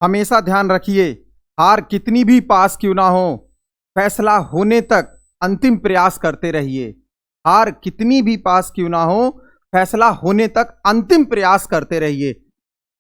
हमेशा ध्यान रखिए, हार कितनी भी पास क्यों ना हो, फैसला होने तक अंतिम प्रयास करते रहिए। हार कितनी भी पास क्यों ना हो, फैसला होने तक अंतिम प्रयास करते रहिए।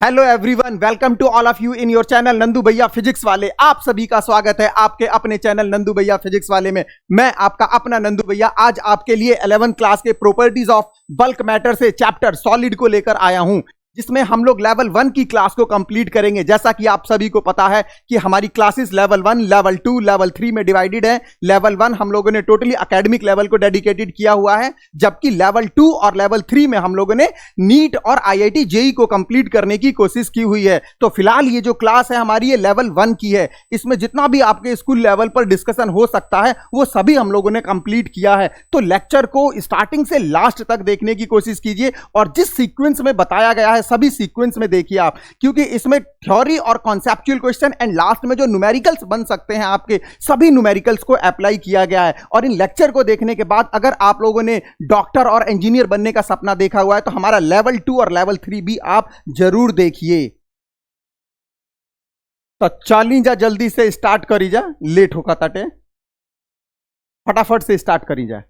Hello everyone, welcome to all of you in your channel Nandu भैया फिजिक्स वाले। आप सभी का स्वागत है आपके अपने चैनल नंदू भैया फिजिक्स वाले में। मैं आपका अपना नंदू भैया आज आपके लिए 11th क्लास के प्रॉपर्टीज ऑफ बल्क मैटर से चैप्टर सॉलिड को लेकर आया हूं, जिसमें हम लोग लेवल 1 की क्लास को कंप्लीट करेंगे। जैसा कि आप सभी को पता है कि हमारी क्लासेस लेवल 1, लेवल 2, लेवल 3 में डिवाइडेड है। लेवल 1 हम लोगों ने टोटली एकेडमिक लेवल को डेडिकेटेड किया हुआ है, जबकि लेवल 2 और लेवल 3 में हम लोगों ने नीट और आईआईटी जेई को कंप्लीट करने की कोशिश की हुई है। तो फिलहाल ये जो क्लास है हमारी, ये लेवल 1 की है। इसमें जितना भी आपके स्कूल लेवल पर डिस्कशन हो सकता है वो सभी हम लोगों ने कंप्लीट किया है। तो लेक्चर को स्टार्टिंग से लास्ट तक देखने की कोशिश कीजिए और जिस सीक्वेंस में बताया गया है सभी सीक्वेंस में देखिए आप, क्योंकि इसमें थ्योरी और कॉन्सेप्चुअल क्वेश्चन एंड लास्ट में जो न्यूमेरिकल्स बन सकते हैं आपके सभी न्यूमेरिकल्स को अप्लाई किया गया है। और इन लेक्चर को देखने के बाद अगर आप लोगों ने डॉक्टर और इंजीनियर बनने का सपना देखा हुआ है तो हमारा लेवल 2 और लेवल 3 भी आप जरूर देखिए। तो चली जा, जल्दी से स्टार्ट करी जा, लेट होगा तटे, फटाफट से स्टार्ट करी जा,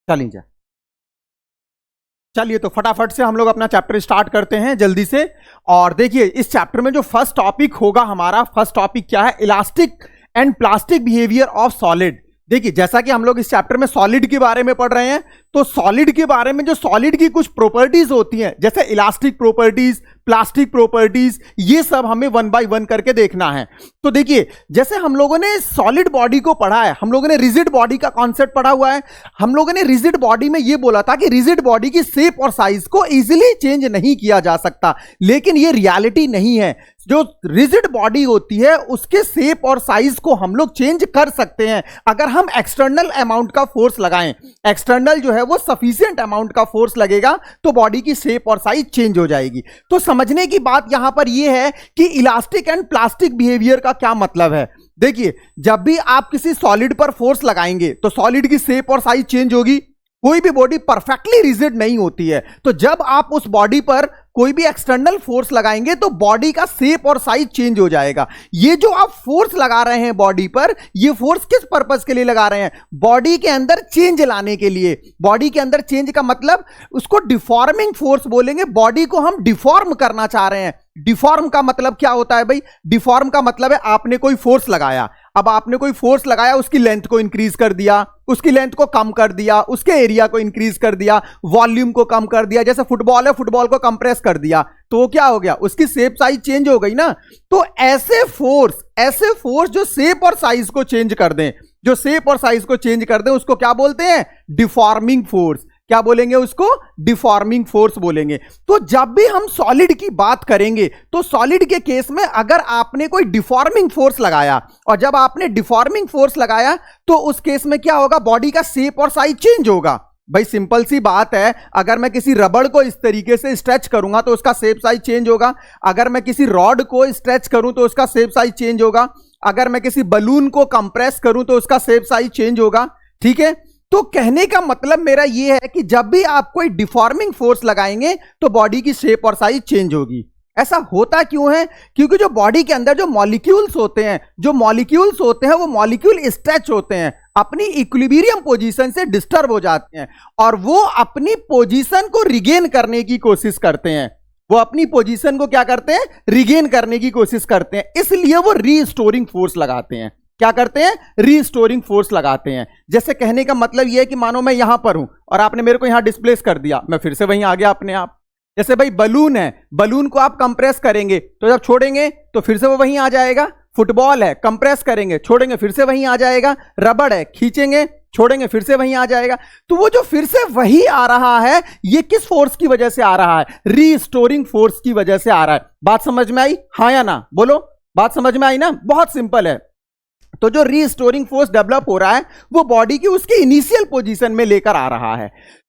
चली जा। चलिए तो फटाफट से हम लोग अपना चैप्टर स्टार्ट करते हैं जल्दी से। और देखिए इस चैप्टर में जो फर्स्ट टॉपिक होगा हमारा, फर्स्ट टॉपिक क्या है? Elastic and plastic behaviour of solid. देखिए जैसा कि हम लोग इस चैप्टर में सॉलिड के बारे में पढ़ रहे हैं, तो सॉलिड के बारे में जो सॉलिड की कुछ प्रॉपर्टीज होती हैं, जैसे इलास्टिक प्रॉपर्टीज, प्लास्टिक प्रॉपर्टीज, ये सब हमें 1 बाय 1 करके देखना है। तो देखिए जैसे हम लोगों ने सॉलिड बॉडी को पढ़ा है, हम लोगों ने रिजिड बॉडी का कॉन्सेप्ट पढ़ा हुआ है। हम लोगों ने रिजिड बॉडी में ये बोला था कि रिजिड बॉडी की शेप और साइज को इजीली चेंज नहीं किया जा सकता, लेकिन ये रियलिटी नहीं है। जो रिजिड बॉडी होती है उसके शेप और साइज को हम लोग चेंज कर सकते हैं अगर हम एक्सटर्नल अमाउंट का फोर्स लगाएं। एक्सटर्नल जो है वो सफिशिएंट अमाउंट का फोर्स लगेगा तो बॉडी की शेप और साइज चेंज हो जाएगी। तो समझने की बात यहां पर यह है कि इलास्टिक एंड प्लास्टिक बिहेवियर का क्या मतलब है। देखिए जब भी आप किसी सॉलिड पर फोर्स लगाएंगे तो सॉलिड की शेप और साइज चेंज होगी। कोई भी बॉडी परफेक्टली रिजिड नहीं होती है, तो जब आप उस बॉडी पर कोई भी एक्सटर्नल फोर्स लगाएंगे तो बॉडी का शेप और साइज चेंज हो जाएगा। ये जो आप फोर्स लगा रहे हैं बॉडी पर, ये फोर्स किस पर्पस के लिए लगा रहे हैं? बॉडी के अंदर चेंज लाने के लिए। बॉडी के अंदर चेंज का मतलब उसको डिफॉर्मिंग फोर्स बोलेंगे। बॉडी को हम डिफॉर्म करना चाह रहे हैं। डिफॉर्म का मतलब क्या होता है भाई? डिफॉर्म का मतलब है आपने कोई फोर्स लगाया, अब आपने कोई फोर्स लगाया, उसकी लेंथ को इंक्रीज कर दिया, उसकी लेंथ को कम कर दिया, उसके एरिया को इंक्रीज कर दिया, वॉल्यूम को कम कर दिया। जैसे फुटबॉल है, फुटबॉल को कंप्रेस कर दिया तो वो क्या हो गया? उसकी शेप साइज चेंज हो गई ना। तो ऐसे फोर्स जो शेप और साइज को चेंज कर दें, जो शेप और साइज को चेंज कर दें, उसको क्या बोलते हैं? Deforming force. क्या बोलेंगे उसको? डिफॉर्मिंग फोर्स बोलेंगे। तो जब भी हम सॉलिड की बात करेंगे तो सॉलिड के केस में अगर आपने कोई डिफॉर्मिंग फोर्स लगाया, और जब आपने डिफॉर्मिंग फोर्स लगाया तो उस केस में क्या होगा? बॉडी का शेप और साइज चेंज होगा। भाई सिंपल सी बात है, अगर मैं किसी रबड़ को इस तरीके से स्ट्रेच करूंगा तो उसका शेप साइज चेंज होगा। अगर मैं किसी रॉड को स्ट्रेच करूं तो उसका शेप साइज चेंज होगा। अगर मैं किसी बलून को कंप्रेस करूं तो उसका शेप साइज चेंज होगा। ठीक है, तो कहने का मतलब मेरा यह है कि जब भी आप कोई डिफॉर्मिंग फोर्स लगाएंगे तो बॉडी की शेप और साइज चेंज होगी। ऐसा होता क्यों है? क्योंकि जो बॉडी के अंदर जो मॉलिक्यूल्स होते हैं वो मॉलिक्यूल स्ट्रेच होते हैं, अपनी इक्विलिब्रियम पोजीशन से डिस्टर्ब हो जाते हैं और वो अपनी पोजीशन को रिगेन करने की कोशिश करते हैं। वो अपनी पोजीशन को क्या करते हैं? रिगेन करने की कोशिश करते हैं। इसलिए वो रीस्टोरिंग फोर्स लगाते हैं। क्या करते हैं? रीस्टोरिंग फोर्स लगाते हैं। जैसे कहने का मतलब यह है कि मानो मैं यहां पर हूं और आपने मेरे को यहां डिस्प्लेस कर दिया, मैं फिर से वहीं आ गया अपने आप। जैसे भाई बलून है, बलून को आप कंप्रेस करेंगे तो जब छोड़ेंगे तो फिर से वो वहीं आ जाएगा। फुटबॉल है, कंप्रेस करेंगे, छोड़ेंगे, फिर से वहीं आ जाएगा। रबड़ है, खींचेंगे, छोड़ेंगे, फिर से वहीं आ जाएगा। तो वो जो फिर से वही आ रहा है, ये किस फोर्स की वजह से आ रहा है? रीस्टोरिंग फोर्स की वजह से आ रहा है। बात समझ में आई? हाँ या ना? बोलो, बात समझ में आई ना? बहुत सिंपल है। तो जो रीस्टोरिंग फोर्स डेवलप हो रहा है वो बॉडी की उसकी इनिशियल पोजीशन में लेकर आ रहा है।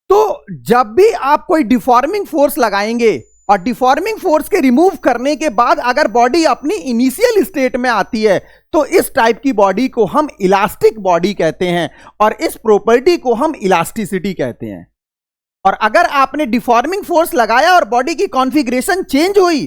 तो जब भी आप कोई डिफॉर्मिंग फोर्स लगाएंगे और डिफॉर्मिंग फोर्स के रिमूव करने के बाद अगर बॉडी अपनी इनिशियल स्टेट में आती है तो इस टाइप की बॉडी को हम इलास्टिक बॉडी कहते हैं और इस प्रॉपर्टी को हम इलास्टिसिटी कहते हैं। और अगर आपने डिफॉर्मिंग फोर्स लगाया और बॉडी की कॉन्फ़िगरेशन चेंज हुई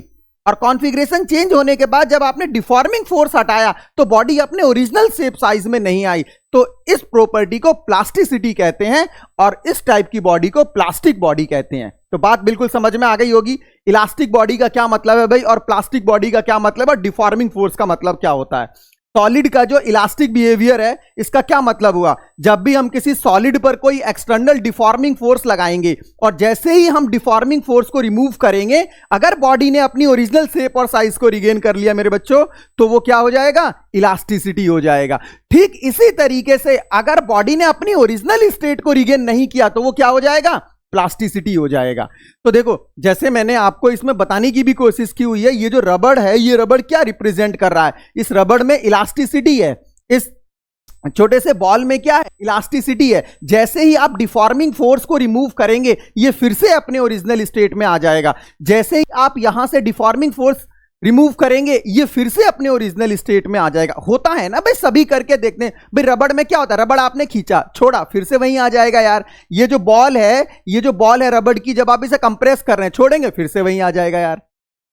और कॉन्फ़िगरेशन चेंज होने के बाद जब आपने डिफॉर्मिंग फोर्स हटाया तो बॉडी अपने ओरिजिनल शेप साइज में नहीं आई। तो इस प्रॉपर्टी को प्लास्टिसिटी कहते हैं और इस टाइप की बॉडी को प्लास्टिक बॉडी कहते हैं। तो बात बिल्कुल समझ में आ गई होगी, इलास्टिक बॉडी का क्या मतलब है भाई और प्लास्टिक बॉडी का क्या मतलब है, डिफॉर्मिंग फोर्स का मतलब क्या होता है। सॉलिड का जो इलास्टिक बिहेवियर है इसका क्या मतलब हुआ, जब भी हम किसी सॉलिड पर कोई एक्सटर्नल डिफॉर्मिंग फोर्स लगाएंगे और जैसे ही हम डिफॉर्मिंग फोर्स को रिमूव करेंगे, अगर बॉडी ने अपनी ओरिजिनल शेप और साइज को रिगेन कर लिया मेरे बच्चों, तो वो क्या हो जाएगा, इलास्टिसिटी हो जाएगा। ठीक इसी तरीके से अगर बॉडी ने अपनी ओरिजिनल स्टेट को रिगेन नहीं किया तो वो क्या हो जाएगा, प्लास्टिसिटी हो जाएगा। तो देखो जैसे मैंने आपको इसमें बताने की भी कोशिश की हुई है, ये जो रबड़ है, ये रबड़ क्या रिप्रेजेंट कर रहा है, इस रबड़ में इलास्टिसिटी है, इस छोटे से बॉल में क्या है, इलास्टिसिटी है। जैसे ही आप डिफॉर्मिंग फोर्स को रिमूव करेंगे ये फिर से अपने ओरिजिनल स्टेट में आ जाएगा। जैसे ही आप यहां से डिफॉर्मिंग फोर्स रिमूव करेंगे ये फिर से अपने ओरिजिनल स्टेट में आ जाएगा। होता है ना भाई, सभी करके देखते हैं भाई, रबड़ में क्या होता है, रबड़ आपने खींचा छोड़ा फिर से वहीं आ जाएगा यार। ये जो बॉल है रबड़ की, जब आप इसे कंप्रेस कर रहे हैं छोड़ेंगे फिर से वहीं आ जाएगा यार।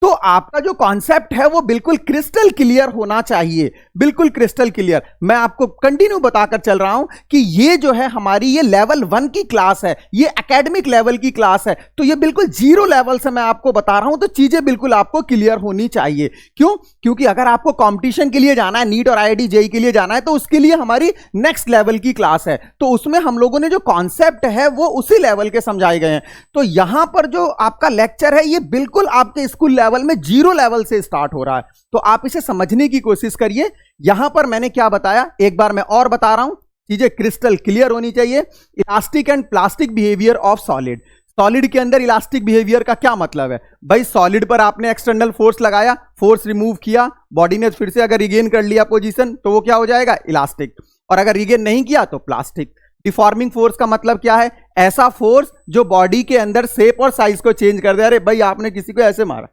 तो आपका जो कॉन्सेप्ट है वो बिल्कुल क्रिस्टल क्लियर होना चाहिए, बिल्कुल क्रिस्टल क्लियर। मैं आपको कंटिन्यू बताकर चल रहा हूं कि ये जो है हमारी ये लेवल 1 की क्लास है, ये एकेडमिक लेवल की क्लास है। तो ये बिल्कुल जीरो लेवल से मैं आपको बता रहा हूं, तो चीजें बिल्कुल आपको क्लियर होनी चाहिए। क्यों? क्योंकि अगर आपको कॉम्पिटिशन के लिए जाना है, नीट और IIT JEE के लिए जाना है, तो उसके लिए हमारी नेक्स्ट लेवल की क्लास है। तो उसमें हम लोगों ने जो कॉन्सेप्ट है वो उसी लेवल के समझाए गए हैं। तो यहां पर जो आपका लेक्चर है ये बिल्कुल आपके स्कूल लेवल में जीरो लेवल से स्टार्ट हो रहा है। तो आप इसे समझने की कोशिश करिए। यहां पर मैंने क्या बताया एक बार मैं और बता रहा हूं, चीजें क्रिस्टल क्लियर होनी चाहिए। Elastic and plastic behaviour of solid. Solid के अंदर इलास्टिक बिहेवियर का क्या मतलब है भाई, सॉलिड पर आपने एक्सटर्नल फोर्स लगाया, फोर्स रिमूव किया, बॉडी ने फिर से अगर रिगेन कर लिया पोजीशन तो वो क्या हो जाएगा, इलास्टिक। और अगर रिगेन नहीं किया तो प्लास्टिक। डिफॉर्मिंग फोर्स का मतलब क्या है, ऐसा फोर्स जो बॉडी के अंदर शेप और साइज को चेंज कर दे। अरे भाई आपने किसी को ऐसे मारा,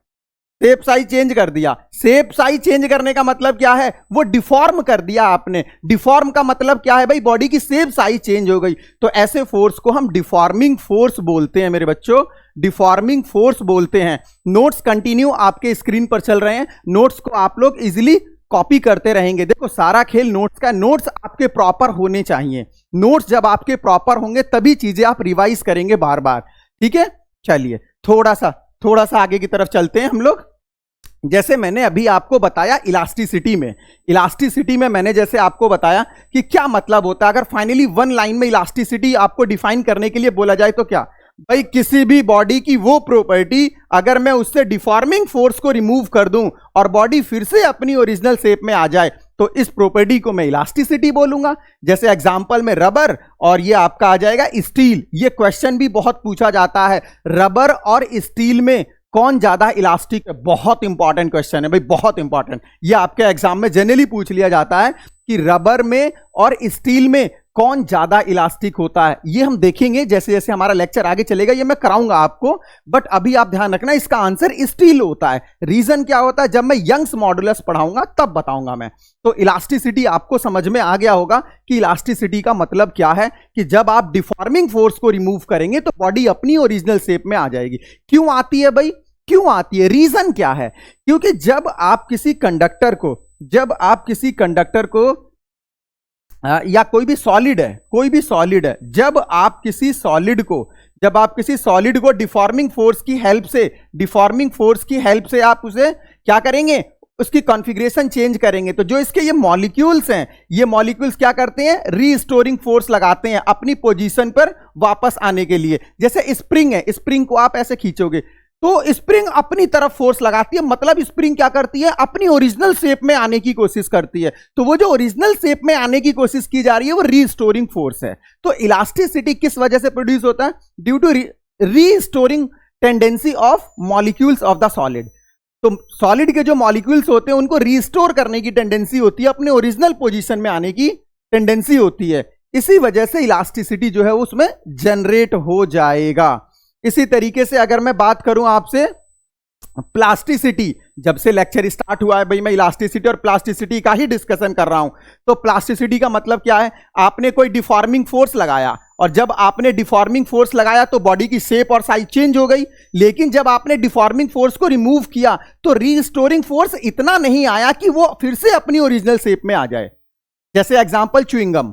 शेप साइज चेंज कर दिया। शेप साइज चेंज करने का मतलब क्या है, वो डिफॉर्म कर दिया आपने। डिफॉर्म का मतलब क्या है भाई, बॉडी की शेप साइज चेंज हो गई। तो ऐसे फोर्स को हम डिफॉर्मिंग फोर्स बोलते हैं मेरे बच्चों, डिफॉर्मिंग फोर्स बोलते हैं। नोट्स कंटिन्यू आपके स्क्रीन पर चल रहे हैं, नोट्स को आप लोग इजिली कॉपी करते रहेंगे। देखो सारा खेल नोट्स का, नोट्स आपके प्रॉपर होने चाहिए। नोट्स जब आपके प्रॉपर होंगे तभी चीजें आप रिवाइज करेंगे बार बार, ठीक है। चलिए थोड़ा सा आगे की तरफ चलते हैं हम लोग। जैसे मैंने अभी आपको बताया इलास्टिसिटी में मैंने जैसे आपको बताया कि क्या मतलब होता है। अगर फाइनली वन लाइन में इलास्टिसिटी आपको डिफाइन करने के लिए बोला जाए तो क्या भाई, किसी भी बॉडी की वो प्रॉपर्टी अगर मैं उससे डिफॉर्मिंग फोर्स को रिमूव कर दूं और बॉडी फिर से अपनी ओरिजिनल शेप में आ जाए तो इस प्रॉपर्टी को मैं इलास्टिसिटी बोलूंगा। जैसे एग्जांपल में रबर और ये आपका आ जाएगा स्टील। ये क्वेश्चन भी बहुत पूछा जाता है, रबर और स्टील में कौन ज्यादा इलास्टिक है। बहुत इंपॉर्टेंट क्वेश्चन है भाई, बहुत इंपॉर्टेंट। ये आपके एग्जाम में जनरली पूछ लिया जाता है कि रबर में और स्टील में कौन ज्यादा इलास्टिक होता है। ये हम देखेंगे जैसे जैसे हमारा लेक्चर आगे चलेगा, ये मैं कराऊंगा आपको। बट अभी आप ध्यान रखना, इसका आंसर स्टील होता है। रीजन क्या होता है, जब मैं यंग्स मॉडुलस पढ़ाऊंगा तब बताऊंगा मैं। तो इलास्टिसिटी आपको समझ में आ गया होगा कि इलास्टिसिटी का मतलब क्या है, कि जब आप डिफॉर्मिंग फोर्स को रिमूव करेंगे तो बॉडी अपनी ओरिजिनल शेप में आ जाएगी। क्यों आती है भाई, क्यों आती है, रीजन क्या है? क्योंकि जब आप किसी कंडक्टर को या कोई भी सॉलिड है, जब आप किसी सॉलिड को डिफॉर्मिंग फोर्स की हेल्प से आप उसे क्या करेंगे, उसकी कॉन्फ़िगरेशन चेंज करेंगे। तो जो इसके ये मॉलिक्यूल्स हैं, ये मॉलिक्यूल्स क्या करते हैं, रीस्टोरिंग फोर्स लगाते हैं अपनी पोजीशन पर वापस आने के लिए। जैसे स्प्रिंग है, स्प्रिंग को आप ऐसे खींचोगे तो स्प्रिंग अपनी तरफ फोर्स लगाती है, मतलब स्प्रिंग क्या करती है, अपनी ओरिजिनल शेप में आने की कोशिश करती है। तो वो जो ओरिजिनल शेप में आने की कोशिश की जा रही है वो रीस्टोरिंग फोर्स है। तो इलास्टिसिटी किस वजह से प्रोड्यूस होता है, due to restoring tendency of molecules of the solid. तो सॉलिड के जो मॉलिक्यूल्स होते हैं उनको रीस्टोर करने की टेंडेंसी होती है, अपने ओरिजिनल पोजीशन में आने की टेंडेंसी होती है। इसी वजह से इलास्टिसिटी जो है उसमें जनरेट हो जाएगा। इसी तरीके से अगर मैं बात करूं आपसे प्लास्टिसिटी, जब से लेक्चर स्टार्ट हुआ है भाई मैं इलास्टिसिटी और प्लास्टिसिटी का ही डिस्कशन कर रहा हूं। तो प्लास्टिसिटी का मतलब क्या है, आपने कोई डिफॉर्मिंग फोर्स लगाया और जब आपने डिफॉर्मिंग फोर्स लगाया तो बॉडी की शेप और साइज चेंज हो गई। लेकिन जब आपने डिफॉर्मिंग फोर्स को रिमूव किया तो रीस्टोरिंग फोर्स इतना नहीं आया कि वो फिर से अपनी ओरिजिनल शेप में आ जाए। जैसे एग्जांपल च्युइंगम,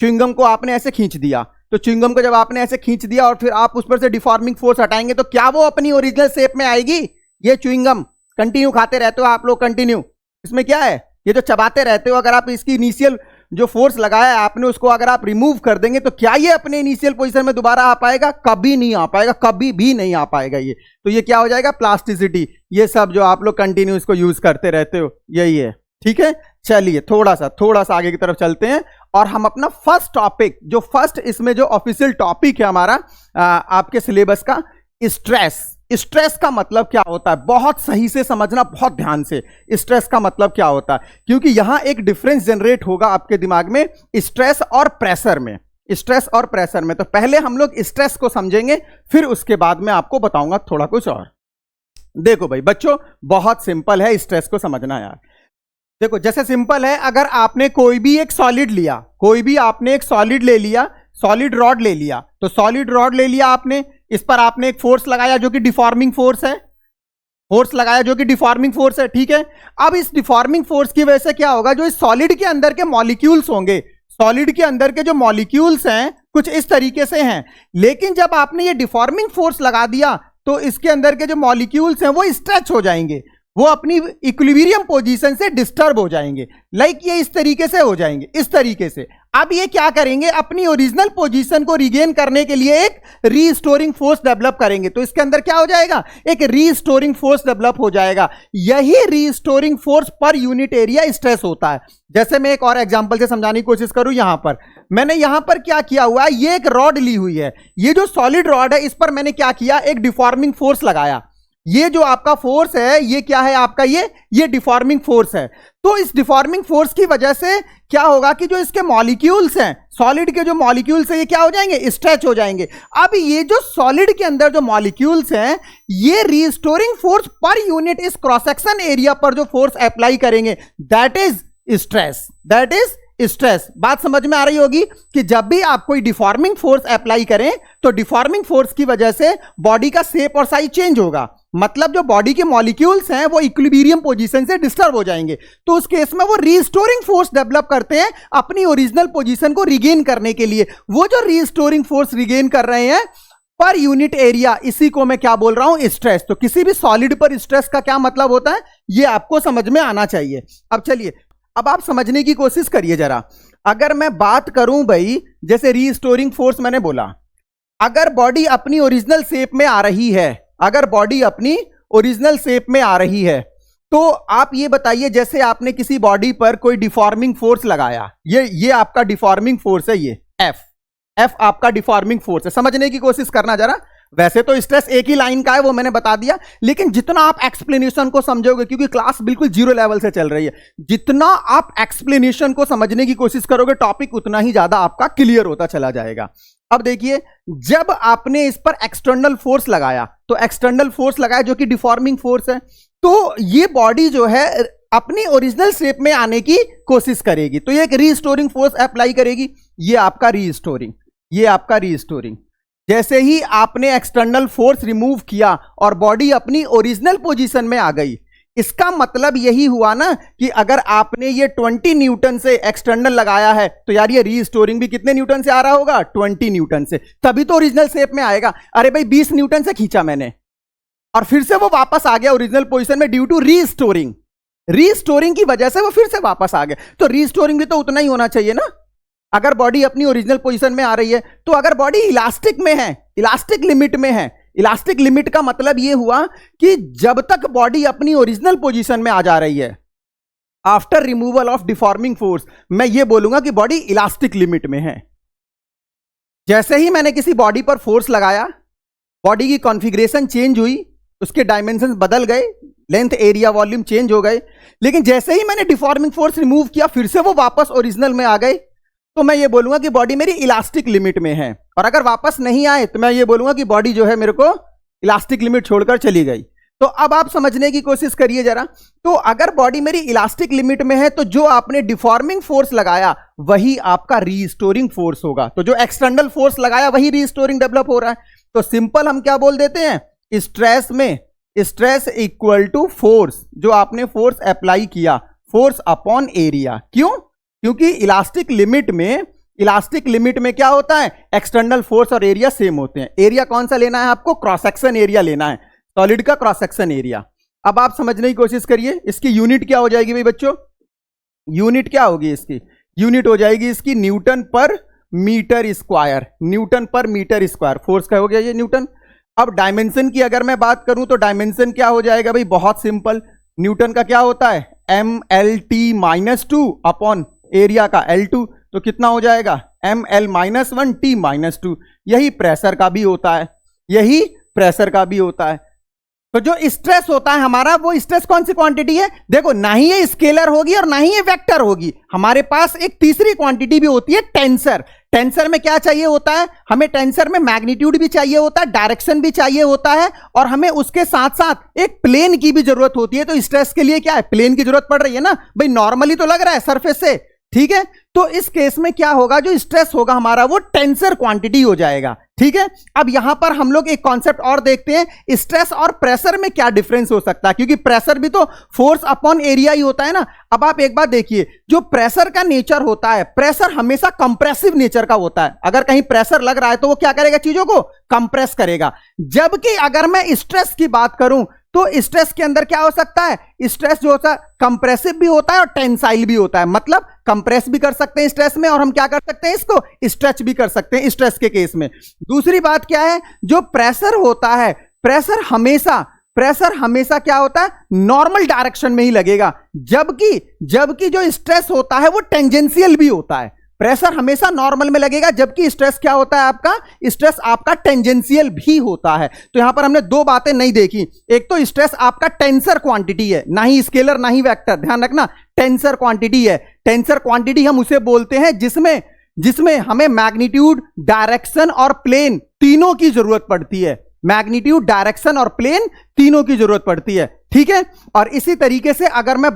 च्युइंगम को आपने ऐसे खींच दिया, तो च्युइंगम को जब आपने ऐसे खींच दिया और फिर आप उस पर से डिफॉर्मिंग फोर्स हटाएंगे तो क्या वो अपनी ओरिजिनल शेप में आएगी? ये च्युइंगम कंटिन्यू खाते रहते हो आप लोग, कंटिन्यू, इसमें क्या है, ये जो चबाते रहते हो, अगर आप इसकी इनिशियल जो फोर्स लगाया है आपने उसको अगर आप रिमूव कर देंगे तो क्या ये अपने इनिशियल पोजीशन में दोबारा आ पाएगा? कभी नहीं आ पाएगा, कभी भी नहीं आ पाएगा ये। तो ये क्या हो जाएगा? प्लास्टिसिटी। ये सब जो आप लोग कंटिन्यू इसको यूज करते रहते हो यही है, ठीक है। चलिए थोड़ा सा आगे की तरफ चलते हैं और हम अपना फर्स्ट टॉपिक, जो फर्स्ट इसमें जो ऑफिशियल टॉपिक है हमारा आपके सिलेबस का, स्ट्रेस। स्ट्रेस का मतलब क्या होता है, बहुत सही से समझना, बहुत ध्यान से। स्ट्रेस का मतलब क्या होता है, क्योंकि यहां एक डिफरेंस जनरेट होगा आपके दिमाग में स्ट्रेस और प्रेशर में, स्ट्रेस और प्रेशर में। तो पहले हम लोग स्ट्रेस को समझेंगे, फिर उसके बाद में आपको बताऊंगा थोड़ा कुछ और। देखो भाई बच्चों, बहुत सिंपल है स्ट्रेस को समझना यार। देखो जैसे सिंपल है, अगर आपने कोई भी एक सॉलिड लिया, कोई भी आपने एक सॉलिड ले लिया, सॉलिड रॉड ले लिया, तो सॉलिड रॉड ले लिया आपने, इस पर आपने एक फोर्स लगाया जो कि डिफॉर्मिंग फोर्स है, फोर्स लगाया जो कि डिफॉर्मिंग फोर्स है, ठीक है। अब इस डिफॉर्मिंग फोर्स की वजह से क्या होगा, जो इस सॉलिड के अंदर के मॉलिक्यूल्स होंगे, सॉलिड के अंदर के जो मॉलिक्यूल्स हैं कुछ इस तरीके से हैं, लेकिन जब आपने ये डिफॉर्मिंग फोर्स लगा दिया तो इसके अंदर के जो मॉलिक्यूल्स हैं वो स्ट्रेच हो जाएंगे, वो अपनी इक्विलिब्रियम पोजीशन से डिस्टर्ब हो जाएंगे। लाइक ये इस तरीके से हो जाएंगे, इस तरीके से। अब ये क्या करेंगे, अपनी ओरिजिनल पोजीशन को रिगेन करने के लिए एक रीस्टोरिंग फोर्स डेवलप करेंगे। तो इसके अंदर क्या हो जाएगा, एक रीस्टोरिंग फोर्स डेवलप हो जाएगा। यही restoring force per unit area stress होता है। जैसे मैं एक और एग्जांपल से समझाने की कोशिश करूं, यहां पर मैंने यहां पर क्या किया हुआ है, ये एक रॉड ली हुई है, ये जो सॉलिड रॉड है इस पर मैंने क्या किया, एक डिफॉर्मिंग फोर्स लगाया। ये जो आपका फोर्स है ये क्या है आपका, ये डिफॉर्मिंग फोर्स है। तो इस डिफॉर्मिंग फोर्स की वजह से क्या होगा कि जो इसके मॉलिक्यूल्स हैं, सॉलिड के जो मॉलिक्यूल्स हैं, ये क्या हो जाएंगे, स्ट्रेच हो जाएंगे। अब ये जो सॉलिड के अंदर जो मॉलिक्यूल्स हैं, ये रीस्टोरिंग फोर्स पर यूनिट इस क्रॉस सेक्शन एरिया पर जो फोर्स अप्लाई करेंगे, that is stress, that is stress. बात समझ में आ रही होगी कि जब भी आप कोई डिफॉर्मिंग फोर्स अप्लाई करें तो डिफॉर्मिंग फोर्स की वजह से बॉडी का शेप और साइज चेंज होगा, मतलब जो बॉडी के मॉलिक्यूल्स हैं वो इक्विलिब्रियम पोजीशन से डिस्टर्ब हो जाएंगे। तो उस केस में वो रीस्टोरिंग फोर्स डेवलप करते हैं अपनी ओरिजिनल पोजीशन को रिगेन करने के लिए। वो जो रीस्टोरिंग फोर्स रिगेन कर रहे हैं पर यूनिट एरिया, इसी को मैं क्या बोल रहा हूं, स्ट्रेस। तो किसी भी सॉलिड पर स्ट्रेस का क्या मतलब होता है, ये आपको समझ में आना चाहिए। अब चलिए, अब आप समझने की कोशिश करिए जरा। अगर मैं बात करूं भाई, जैसे रीस्टोरिंग फोर्स मैंने बोला, अगर बॉडी अपनी ओरिजिनल शेप में आ रही है, अगर बॉडी अपनी ओरिजिनल शेप में आ रही है, तो आप ये बताइए, जैसे आपने किसी बॉडी पर कोई डिफॉर्मिंग फोर्स लगाया, ये आपका डिफॉर्मिंग फोर्स है, ये एफ आपका डिफॉर्मिंग फोर्स है। समझने की कोशिश करना जरा। वैसे तो स्ट्रेस एक ही लाइन का है, वो मैंने बता दिया, लेकिन जितना आप एक्सप्लेनेशन को समझोगे, क्योंकि क्लास बिल्कुल जीरो लेवल से चल रही है, जितना आप एक्सप्लेनेशन को समझने की कोशिश करोगे टॉपिक उतना ही ज्यादा आपका क्लियर होता चला जाएगा। अब देखिए, जब आपने इस पर एक्सटर्नल फोर्स लगाया, तो एक्सटर्नल फोर्स लगाया जो कि डिफॉर्मिंग फोर्स है, तो ये बॉडी जो है अपनी ओरिजिनल शेप में आने की कोशिश करेगी, तो ये एक रीस्टोरिंग फोर्स अप्लाई करेगी। ये आपका रीस्टोरिंग, ये आपका रीस्टोरिंग। जैसे ही आपने एक्सटर्नल फोर्स रिमूव किया और बॉडी अपनी ओरिजिनल पोजीशन में आ गई, इसका मतलब यही हुआ ना कि अगर आपने ये 20 न्यूटन से एक्सटर्नल लगाया है, तो यार ये रीस्टोरिंग भी कितने न्यूटन से आ रहा होगा, 20 न्यूटन से, तभी तो ओरिजिनल शेप में आएगा। अरे भाई 20 न्यूटन से खींचा मैंने और फिर से वो वापस आ गया ओरिजिनल पोजीशन में ड्यू टू रीस्टोरिंग, रीस्टोरिंग की वजह से वो फिर से वापस आ गया। तो रीस्टोरिंग भी तो उतना ही होना चाहिए ना, अगर बॉडी अपनी ओरिजिनल पोजीशन में आ रही है। तो अगर बॉडी इलास्टिक में है, इलास्टिक लिमिट में है, इलास्टिक लिमिट का मतलब यह हुआ कि जब तक बॉडी अपनी ओरिजिनल पोजीशन में आ जा रही है, after removal of deforming force, मैं ये बोलूंगा कि बॉडी इलास्टिक लिमिट में है। जैसे ही मैंने किसी बॉडी पर फोर्स लगाया, बॉडी की कॉन्फ़िगरेशन चेंज हुई, उसके डायमेंशन बदल गए, लेंथ, एरिया, वॉल्यूम चेंज हो गए, लेकिन जैसे ही मैंने डिफॉर्मिंग फोर्स रिमूव किया, फिर से वो वापस ओरिजिनल में आ गए, तो मैं ये बोलूंगा कि बॉडी मेरी इलास्टिक लिमिट में है। और अगर वापस नहीं आए तो मैं ये बोलूंगा कि बॉडी जो है मेरे को इलास्टिक लिमिट छोड़कर चली गई। तो अब आप समझने की कोशिश करिए जरा। तो अगर बॉडी मेरी इलास्टिक लिमिट में है तो जो आपने डिफॉर्मिंग फोर्स लगाया वही आपका रीस्टोरिंग फोर्स होगा। तो जो एक्सटर्नल फोर्स लगाया वही रीस्टोरिंग डेवलप हो रहा है। तो सिंपल हम क्या बोल देते हैं, स्ट्रेस में स्ट्रेस इक्वल टू फोर्स, जो आपने फोर्स अप्लाई किया, फोर्स अपॉन एरिया। क्यों? क्योंकि इलास्टिक लिमिट में क्या होता है, एक्सटर्नल फोर्स और एरिया सेम होते हैं। एरिया कौन सा लेना है आपको, क्रॉस सेक्शन एरिया लेना है, सॉलिड का क्रॉस सेक्शन एरिया। अब आप समझने की कोशिश करिए, इसकी यूनिट क्या हो जाएगी भाई बच्चों, यूनिट क्या होगी इसकी, यूनिट हो जाएगी इसकी न्यूटन पर मीटर स्क्वायर, न्यूटन पर मीटर स्क्वायर, फोर्स का हो गया ये न्यूटन। अब डायमेंशन की अगर मैं बात करूं तो डायमेंशन क्या हो जाएगा भाई, बहुत सिंपल, न्यूटन का क्या होता है mL-T-2 अपॉन एरिया का L2, तो कितना हो जाएगा mL-1T-2। यही प्रेशर का भी होता है, यही प्रेशर का भी होता है। तो जो स्ट्रेस होता है हमारा, वो स्ट्रेस कौन सी क्वांटिटी है, देखो ना ही ये स्केलर होगी और ना ही ये वेक्टर होगी, हमारे पास एक तीसरी क्वांटिटी भी होती है, टेंसर। टेंसर में क्या चाहिए होता है हमें, टेंसर में मैग्नीट्यूड भी चाहिए होता है, डायरेक्शन भी चाहिए होता है, और हमें उसके साथ साथ एक प्लेन की भी जरूरत होती है। तो स्ट्रेस के लिए क्या है, प्लेन की जरूरत पड़ रही है ना भाई, नॉर्मली तो लग रहा है सरफेस से, ठीक है। तो इस केस में क्या होगा, जो स्ट्रेस होगा हमारा वो टेंसर क्वांटिटी हो जाएगा, ठीक है। अब यहां पर हम लोग एक कॉन्सेप्ट और देखते हैं, स्ट्रेस और प्रेशर में क्या डिफरेंस हो सकता है, क्योंकि प्रेशर भी तो फोर्स अपॉन एरिया ही होता है ना। अब आप एक बात देखिए, जो प्रेशर का नेचर होता है, प्रेशर हमेशा कंप्रेसिव नेचर का होता है। अगर कहीं प्रेशर लग रहा है तो वो क्या करेगा, चीजों को कंप्रेस करेगा। जबकि अगर मैं स्ट्रेस की बात करूं तो स्ट्रेस के अंदर क्या हो सकता है, स्ट्रेस जो होता है कंप्रेसिव भी होता है और टेंसाइल भी होता है, मतलब कंप्रेस भी कर सकते हैं स्ट्रेस में, और हम क्या कर सकते हैं, इसको स्ट्रेच भी कर सकते हैं स्ट्रेस के केस में। दूसरी बात क्या है, जो प्रेशर होता है, प्रेशर हमेशा क्या होता है, नॉर्मल डायरेक्शन में ही लगेगा, जबकि जो स्ट्रेस होता है वो टेंजेंशियल भी होता है। प्रेशर हमेशा नॉर्मल में लगेगा, जबकि स्ट्रेस क्या होता है आपका, स्ट्रेस आपका टेंजेंशियल भी होता है। तो यहां पर हमने दो बातें नहीं देखी, एक तो स्ट्रेस आपका टेंसर क्वांटिटी है, ना ही स्केलर ना ही वेक्टर, ध्यान रखना टेंसर क्वांटिटी है। टेंसर क्वांटिटी हम उसे बोलते हैं जिसमें हमें मैग्नीट्यूड, डायरेक्शन और प्लेन तीनों की जरूरत पड़ती है, मैग्नीट्यूड, डायरेक्शन और प्लेन तीनों की जरूरत पड़ती है, ठीक है। और इसी तरीके से अगर मैं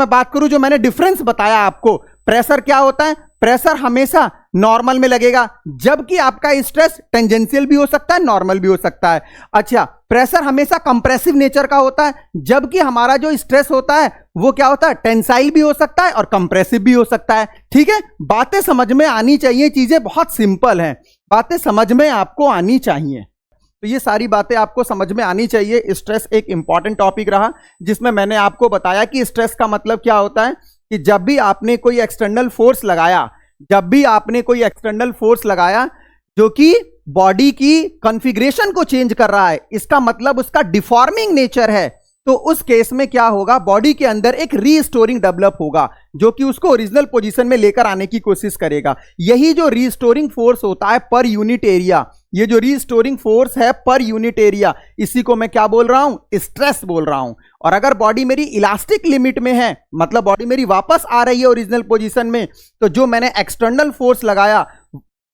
बात करूं जो मैंने डिफरेंस बताया आपको, प्रेशर क्या होता है, प्रेशर हमेशा नॉर्मल में लगेगा, जबकि आपका स्ट्रेस टेंजेंशियल भी हो सकता है, नॉर्मल भी हो सकता है। अच्छा, प्रेशर हमेशा कंप्रेसिव नेचर का होता है, जबकि हमारा जो स्ट्रेस होता है वो क्या होता है, टेंसाइल भी हो सकता है और कंप्रेसिव भी हो सकता है, ठीक है। बातें समझ में आनी चाहिए, चीजें बहुत सिंपल हैं, बातें समझ में आपको आनी चाहिए। तो ये सारी बातें आपको समझ में आनी चाहिए। स्ट्रेस एक इंपॉर्टेंट टॉपिक रहा, जिसमें मैंने आपको बताया कि स्ट्रेस का मतलब क्या होता है, कि जब भी आपने कोई एक्सटर्नल फोर्स लगाया जो कि बॉडी की कॉन्फ़िगरेशन को चेंज कर रहा है, इसका मतलब उसका डिफॉर्मिंग नेचर है, तो उस केस में क्या होगा, बॉडी के अंदर एक रीस्टोरिंग डेवलप होगा, जो कि उसको ओरिजिनल पोजीशन में लेकर आने की कोशिश करेगा। यही जो रीस्टोरिंग फोर्स होता है पर यूनिट एरिया, ये जो रीस्टोरिंग फोर्स है पर यूनिट एरिया, इसी को मैं क्या बोल रहा हूं, स्ट्रेस बोल रहा हूं। और अगर बॉडी मेरी इलास्टिक लिमिट में है, मतलब बॉडी मेरी वापस आ रही है ओरिजिनल पोजीशन में, तो जो मैंने एक्सटर्नल फोर्स लगाया,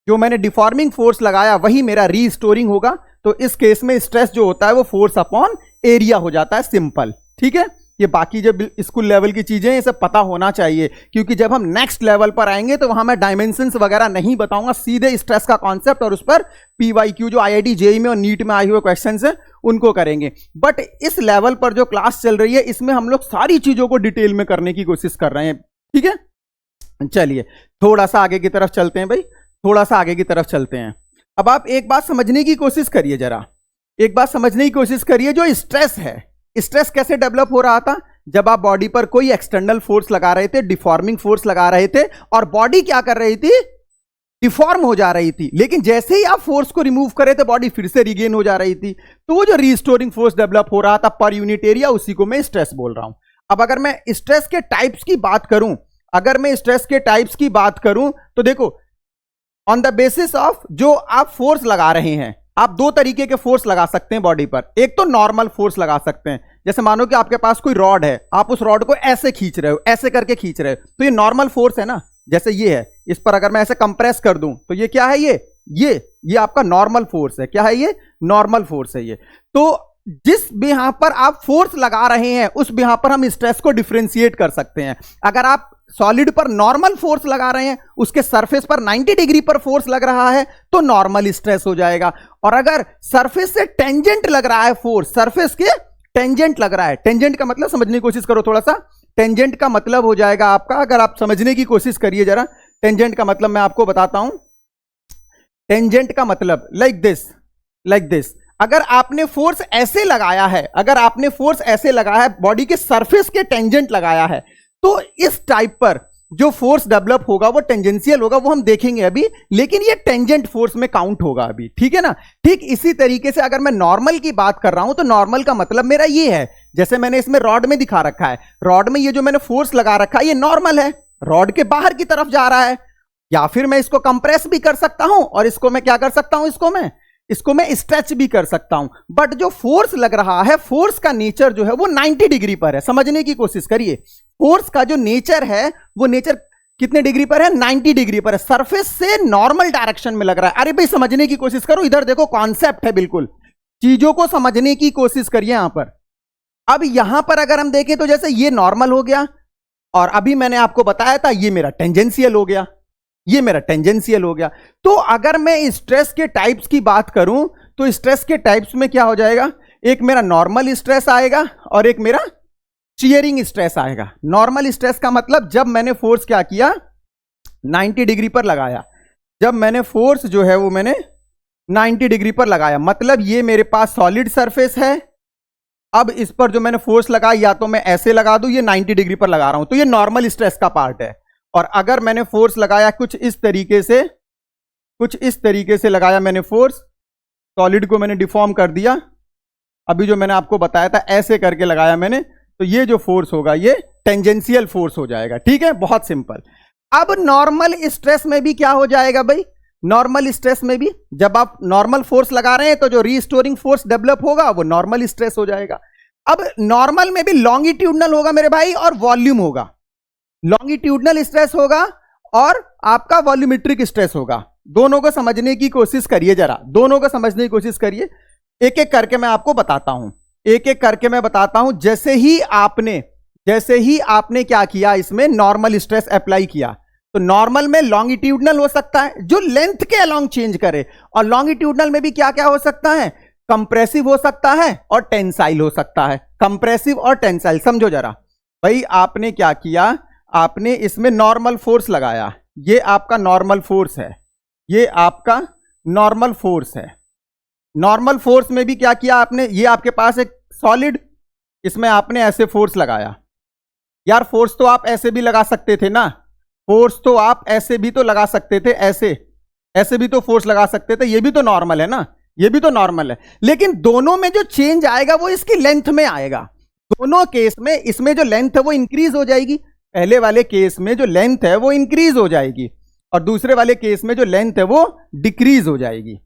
जो मैंने डिफॉर्मिंग फोर्स लगाया, वही मेरा रीस्टोरिंग होगा। तो इस केस में स्ट्रेस जो होता है वो फोर्स अपॉन एरिया हो जाता है, सिंपल, ठीक है। ये बाकी जब स्कूल लेवल की चीजें ये सब पता होना चाहिए, क्योंकि जब हम नेक्स्ट लेवल पर आएंगे तो वहां मैं डायमेंशंस वगैरह नहीं बताऊंगा, सीधे स्ट्रेस का कॉन्सेप्ट और उस पर PYQ जो IIT JEE में और नीट में आए हुए क्वेश्चंस हैं उनको करेंगे। बट इस लेवल पर जो क्लास चल रही है, इसमें हम लोग सारी चीजों को डिटेल में करने की कोशिश कर रहे हैं, ठीक है। चलिए थोड़ा सा आगे की तरफ चलते हैं भाई, थोड़ा सा आगे की तरफ चलते हैं। अब आप एक बात समझने की कोशिश करिए, जरा एक बात समझने की कोशिश करिए, जो स्ट्रेस है, स्ट्रेस कैसे डेवलप हो रहा था, जब आप बॉडी पर कोई एक्सटर्नल फोर्स लगा रहे थे, डिफॉर्मिंग फोर्स लगा रहे थे, और बॉडी क्या कर रही थी, डिफॉर्म हो जा रही थी, लेकिन जैसे ही आप फोर्स को रिमूव करे थे बॉडी फिर से रिगेन हो जा रही थी। तो वो जो रीस्टोरिंग फोर्स डेवलप हो रहा था पर यूनिट एरिया, उसी को मैं स्ट्रेस बोल रहा हूं। अब अगर मैं स्ट्रेस के टाइप्स की बात करूं, तो देखो ऑन द बेसिस ऑफ जो आप फोर्स लगा रहे हैं, आप दो तरीके के फोर्स लगा सकते हैं बॉडी पर। एक तो नॉर्मल फोर्स लगा सकते हैं, जैसे मानो कि आपके पास कोई रॉड है, आप उस रॉड को ऐसे खींच रहे हो, ऐसे करके खींच रहे हो, तो ये नॉर्मल फोर्स है ना। जैसे ये है, इस पर अगर मैं ऐसे कंप्रेस कर दूं तो ये क्या है, ये आपका नॉर्मल फोर्स है। क्या है ये, नॉर्मल फोर्स है ये। तो जिस भी यहां पर आप फोर्स लगा रहे हैं उस भी यहां पर हम स्ट्रेस को डिफरेंशिएट कर सकते हैं। अगर आप सॉलिड पर नॉर्मल फोर्स लगा रहे हैं, उसके सरफेस पर 90 डिग्री पर फोर्स लग रहा है तो नॉर्मल स्ट्रेस हो जाएगा। और अगर सरफेस से टेंजेंट लग रहा है फोर्स, सरफेस के टेंजेंट लग रहा है, टेंजेंट का मतलब समझने की कोशिश करो थोड़ा सा, टेंजेंट का मतलब हो जाएगा आपका, अगर आप समझने की कोशिश करिए जरा, टेंजेंट का मतलब मैं आपको बताता हूं। टेंजेंट का मतलब लाइक दिस, अगर आपने फोर्स ऐसे लगाया है, अगर आपने फोर्स ऐसे लगाया है, बॉडी के सरफेस के टेंजेंट लगाया है, तो इस टाइप पर जो फोर्स डेवलप होगा वो टेंजेंशियल होगा, वो हम देखेंगे अभी, लेकिन ये टेंजेंट फोर्स में काउंट होगा अभी, ठीक है ना। ठीक इसी तरीके से अगर मैं नॉर्मल की बात कर रहा हूं तो नॉर्मल का मतलब मेरा ये है, जैसे मैंने इसमें रॉड में दिखा रखा है, रॉड में ये जो मैंने फोर्स लगा रखा है ये नॉर्मल है, रॉड के बाहर की तरफ जा रहा है, या फिर मैं इसको कंप्रेस भी कर सकता हूं और इसको मैं क्या कर सकता हूं, इसको मैं स्ट्रेच भी कर सकता हूं। बट जो फोर्स लग रहा है, फोर्स का नेचर जो है वो 90 डिग्री पर है। समझने की कोशिश करिए, फोर्स का जो नेचर है वो नेचर कितने डिग्री पर है, 90 डिग्री पर है, सरफेस से नॉर्मल डायरेक्शन में लग रहा है। अरे भाई समझने की कोशिश करो, इधर देखो कॉन्सेप्ट है, बिल्कुल चीजों को समझने की कोशिश करिए यहां पर। अब यहां पर अगर हम देखें तो जैसे ये नॉर्मल हो गया, और अभी मैंने आपको बताया था ये मेरा टेंजेंशियल हो गया, ये मेरा टेंजेंशियल हो गया। तो अगर मैं स्ट्रेस के टाइप्स की बात करूं तो स्ट्रेस के टाइप्स में क्या हो जाएगा, एक मेरा नॉर्मल स्ट्रेस आएगा और एक मेरा शियरिंग स्ट्रेस आएगा। नॉर्मल स्ट्रेस का मतलब जब मैंने फोर्स क्या किया, 90 डिग्री पर लगाया, जब मैंने फोर्स जो है वो मैंने 90 डिग्री पर लगाया, मतलब ये मेरे पास सॉलिड सरफेस है। अब इस पर जो मैंने फोर्स लगाया, या तो मैं ऐसे लगा दूं, ये 90 डिग्री पर लगा रहा हूं, तो ये नॉर्मल स्ट्रेस का पार्ट है। और अगर मैंने फोर्स लगाया कुछ इस तरीके से लगाया मैंने फोर्स, सॉलिड को मैंने डिफॉर्म कर दिया, अभी जो मैंने आपको बताया था ऐसे करके लगाया मैंने, तो ये जो फोर्स होगा ये टेंजेंशियल फोर्स हो जाएगा, ठीक है, बहुत सिंपल। अब नॉर्मल स्ट्रेस में भी क्या हो जाएगा भाई, नॉर्मल स्ट्रेस में भी जब आप नॉर्मल फोर्स लगा रहे हैं तो जो रीस्टोरिंग फोर्स डेवलप होगा वो नॉर्मल स्ट्रेस हो जाएगा। अब नॉर्मल में भी लॉन्गिट्यूडनल होगा मेरे भाई और वॉल्यूम होगा, लॉन्गिट्यूडनल स्ट्रेस होगा और आपका वॉल्यूमेट्रिक स्ट्रेस होगा। दोनों को समझने की कोशिश करिए जरा, दोनों को समझने की कोशिश करिए, एक एक करके मैं आपको बताता हूं, एक एक करके मैं बताता हूं। जैसे ही आपने क्या किया, इसमें नॉर्मल स्ट्रेस अप्लाई किया, तो नॉर्मल में लॉन्गिट्यूडनल हो सकता है जो लेंथ के अलोंग चेंज करे, और लॉन्गिट्यूडनल में भी क्या क्या हो सकता है, कंप्रेसिव हो सकता है और टेंसाइल हो सकता है, कंप्रेसिव और टेंसाइल। समझो जरा भाई, आपने क्या किया, आपने इसमें नॉर्मल फोर्स लगाया, ये आपका नॉर्मल फोर्स है, ये आपका नॉर्मल फोर्स है। नॉर्मल फोर्स में भी क्या किया आपने, ये आपके पास एक सॉलिड, इसमें आपने ऐसे फोर्स लगाया। यार फोर्स तो आप ऐसे भी लगा सकते थे ना, फोर्स तो आप ऐसे भी तो लगा सकते थे, ऐसे भी तो फोर्स लगा सकते थे, ये भी तो नॉर्मल है ना, ये भी तो नॉर्मल है। लेकिन दोनों में जो चेंज आएगा वो इसकी लेंथ में आएगा। दोनों केस में इसमें जो लेंथ है वो इंक्रीज हो जाएगी, पहले वाले केस में जो लेंथ है वो इंक्रीज हो जाएगी और दूसरे वाले केस में जो लेंथ है वो डिक्रीज हो जाएगी।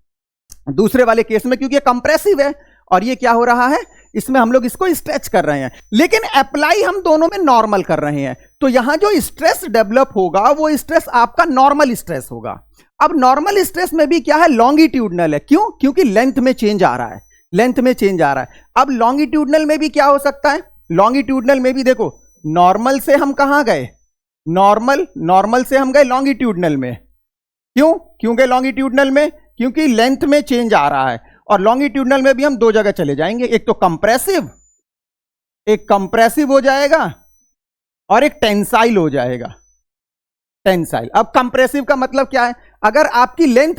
दूसरे वाले केस में क्योंकि ये कंप्रेसिव है और ये क्या हो रहा है, इसमें हम लोग इसको स्ट्रेच कर रहे हैं, लेकिन अप्लाई हम दोनों में नॉर्मल कर रहे हैं। तो यहां जो स्ट्रेस डेवलप होगा वो स्ट्रेस आपका नॉर्मल स्ट्रेस होगा। अब नॉर्मल स्ट्रेस में भी क्या है, लॉन्गिट्यूडनल है। क्यों? क्योंकि लेंथ में चेंज आ रहा है, लेंथ में चेंज आ रहा है। अब लॉन्गिट्यूडनल में भी क्या हो सकता है, लॉन्गिट्यूडनल में भी देखो, नॉर्मल से हम कहां गए, नॉर्मल से हम गए लॉन्गिट्यूडनल में। क्यों गए लॉन्गिट्यूडनल में? क्योंकि लेंथ में चेंज आ रहा है। और लॉन्गिट्यूडनल में भी हम दो जगह चले जाएंगे, एक तो कंप्रेसिव हो जाएगा और एक टेंसाइल हो जाएगा, टेंसाइल। अब कंप्रेसिव का मतलब क्या है, अगर आपकी लेंथ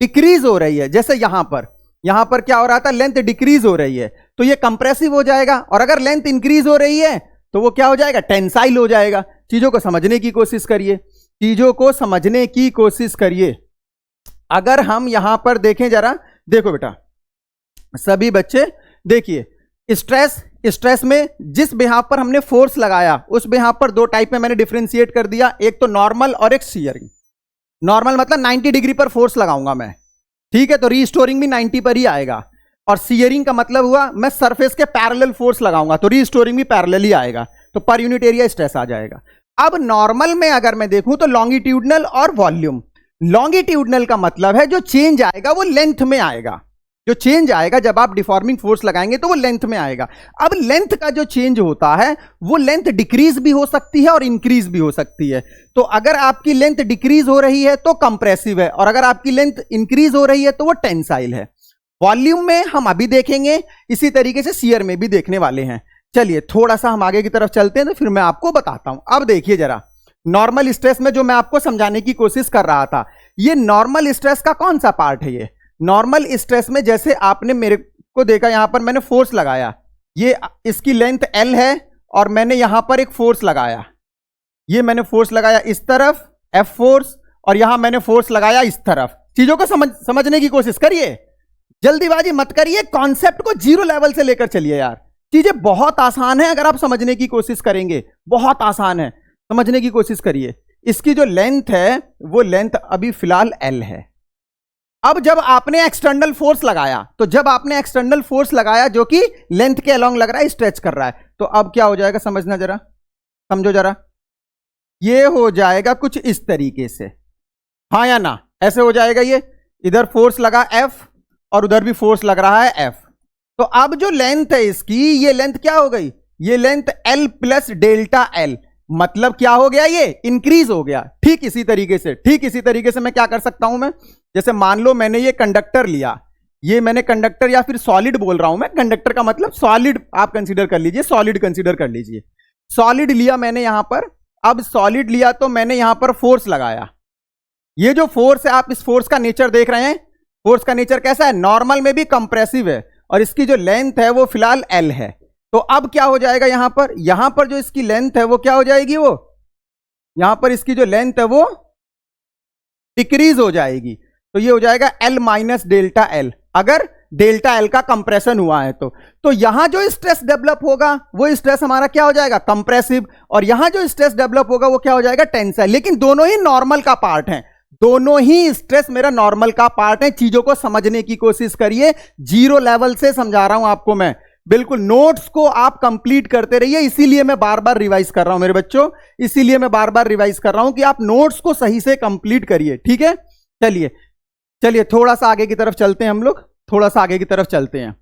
डिक्रीज हो रही है, जैसे यहां पर क्या हो रहा था, लेंथ डिक्रीज हो रही है, तो ये कंप्रेसिव हो जाएगा। और अगर लेंथ इंक्रीज हो रही है तो वो क्या हो जाएगा, टेंसाइल हो जाएगा। चीजों को समझने की कोशिश करिए, चीजों को समझने की कोशिश करिए। अगर हम यहां पर देखें जरा, देखो बेटा सभी बच्चे देखिए, स्ट्रेस में जिस बिहाफ पर हमने फोर्स लगाया उस बिहाफ पर दो टाइप में मैंने डिफरेंशिएट कर दिया, एक तो नॉर्मल और एक शियरिंग। नॉर्मल मतलब 90 डिग्री पर फोर्स लगाऊंगा मैं, ठीक है, तो रीस्टोरिंग भी 90 पर ही आएगा। और शियरिंग का मतलब हुआ मैं सरफेस के पैरेलल फोर्स लगाऊंगा तो रीस्टोरिंग भी पैरेलल ही आएगा, तो पर यूनिट एरिया स्ट्रेस आ जाएगा। अब नॉर्मल में अगर मैं देखूं तो लॉन्गिट्यूडनल और वॉल्यूम। लॉन्गिट्यूडनल का मतलब है जो चेंज आएगा वो लेंथ में आएगा, जो चेंज आएगा जब आप डिफॉर्मिंग फोर्स लगाएंगे तो वो लेंथ में आएगा। अब लेंथ का जो चेंज होता है वो लेंथ डिक्रीज भी हो सकती है और इंक्रीज भी हो सकती है। तो अगर आपकी लेंथ डिक्रीज हो रही है तो कंप्रेसिव है, और अगर आपकी लेंथ इंक्रीज हो रही है तो वो टेंसाइल है। वॉल्यूम में हम अभी देखेंगे, इसी तरीके से शियर में भी देखने वाले हैं। चलिए थोड़ा सा हम आगे की तरफ चलते हैं तो फिर मैं आपको बताता हूं। अब देखिए जरा, नॉर्मल स्ट्रेस में जो मैं आपको समझाने की कोशिश कर रहा था, ये नॉर्मल स्ट्रेस का कौन सा पार्ट है? ये नॉर्मल स्ट्रेस में जैसे आपने मेरे को देखा, यहां पर मैंने फोर्स लगाया, ये इसकी लेंथ L है और मैंने यहां पर एक फोर्स लगाया, ये मैंने फोर्स लगाया इस तरफ F फोर्स, और यहां मैंने फोर्स लगाया इस तरफ। चीजों को समझने की कोशिश करिए, जल्दीबाजी मत करिए, कॉन्सेप्ट को जीरो लेवल से लेकर चलिए यार। चीजें बहुत आसान है, अगर आप समझने की कोशिश करेंगे बहुत आसान है, समझने की कोशिश करिए। इसकी जो लेंथ है वो लेंथ अभी फिलहाल L है। अब जब आपने एक्सटर्नल फोर्स लगाया, तो जब आपने एक्सटर्नल फोर्स लगाया जो कि लेंथ के अलोंग लग रहा है, स्ट्रेच कर रहा है, तो अब क्या हो जाएगा समझना जरा, समझो जरा, ये हो जाएगा कुछ इस तरीके से, हाँ या ना? ऐसे हो जाएगा, ये इधर फोर्स लगा F और उधर भी फोर्स लग रहा है F। तो अब जो लेंथ है इसकी, ये लेंथ क्या हो गई? ये length L plus delta L, मतलब क्या हो गया? ये इंक्रीज हो गया। ठीक इसी तरीके से मैं क्या कर सकता हूं, मैं जैसे मान लो मैंने ये कंडक्टर लिया, ये मैंने कंडक्टर, या फिर सॉलिड बोल रहा हूं मैं, कंडक्टर का मतलब सॉलिड आप कंसीडर कर लीजिए, सॉलिड कंसीडर कर लीजिए। सॉलिड लिया मैंने यहां पर, अब सॉलिड लिया तो मैंने यहां पर फोर्स लगाया। ये जो फोर्स है, आप इस फोर्स का नेचर देख रहे हैं, फोर्स का नेचर कैसा है? नॉर्मल में भी कंप्रेसिव है, और इसकी जो लेंथ है वो फिलहाल L है। तो अब क्या हो जाएगा यहां पर जो इसकी लेंथ है वो क्या हो जाएगी? वो यहां पर इसकी जो लेंथ है वो डिक्रीज हो जाएगी, तो ये हो जाएगा L माइनस डेल्टा L, अगर डेल्टा L का कंप्रेशन हुआ है तो यहां जो स्ट्रेस डेवलप होगा वो स्ट्रेस हमारा क्या हो जाएगा? कंप्रेसिव, और यहां जो स्ट्रेस डेवलप होगा वो क्या हो जाएगा? टेंसाइल। लेकिन दोनों ही नॉर्मल का पार्ट है, दोनों ही स्ट्रेस मेरा नॉर्मल का पार्ट है। चीजों को समझने की कोशिश करिए, जीरो लेवल से समझा रहा हूं आपको मैं, बिल्कुल नोट्स को आप कंप्लीट करते रहिए। इसीलिए मैं बार बार रिवाइज कर रहा हूं मेरे बच्चों, इसीलिए मैं बार बार रिवाइज कर रहा हूं कि आप नोट्स को सही से कंप्लीट करिए, ठीक है? चलिए थोड़ा सा आगे की तरफ चलते हैं, हम लोग थोड़ा सा आगे की तरफ चलते हैं।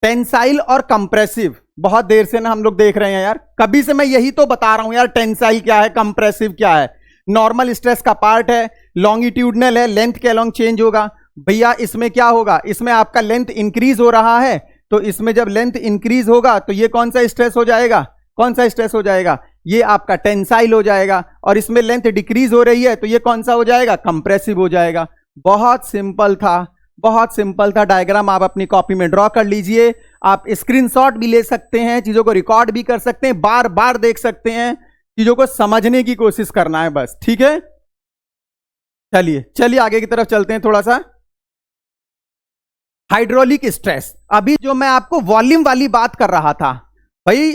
टेंसाइल और कंप्रेसिव बहुत देर से ना हम लोग देख रहे हैं यार, कभी से मैं यही तो बता रहा हूं यार, टेंसाइल क्या है, कंप्रेसिव क्या है। नॉर्मल स्ट्रेस का पार्ट है, लॉन्गिट्यूडनल है, लेंथ के अलोंग चेंज होगा। भैया इसमें क्या होगा? इसमें आपका लेंथ इंक्रीज हो रहा है, तो इसमें जब लेंथ इंक्रीज होगा तो ये कौन सा स्ट्रेस हो जाएगा? कौन सा स्ट्रेस हो जाएगा? ये आपका टेंसाइल हो जाएगा। और इसमें लेंथ डिक्रीज हो रही है तो ये कौन सा हो जाएगा? कंप्रेसिव हो जाएगा। बहुत सिंपल था, बहुत सिंपल था। डायग्राम आप अपनी कॉपी में ड्रॉ कर लीजिए, आप स्क्रीनशॉट भी ले सकते हैं, चीजों को रिकॉर्ड भी कर सकते हैं, बार बार देख सकते हैं, चीजों को समझने की कोशिश करना है बस, ठीक है? चलिए आगे की तरफ चलते हैं थोड़ा सा। हाइड्रोलिक स्ट्रेस, अभी जो मैं आपको वॉल्यूम वाली बात कर रहा था, भाई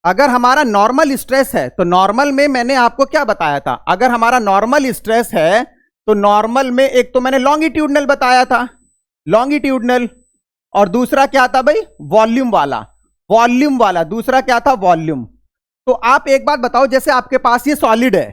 अगर हमारा नॉर्मल स्ट्रेस है तो नॉर्मल में मैंने आपको क्या बताया था? अगर हमारा नॉर्मल स्ट्रेस है तो नॉर्मल में एक तो मैंने लॉन्गिट्यूडनल बताया था, लॉन्गिट्यूडनल, और दूसरा क्या था भाई? वॉल्यूम वाला, दूसरा क्या था? वॉल्यूम। तो आप एक बात बताओ, जैसे आपके पास ये सॉलिड है,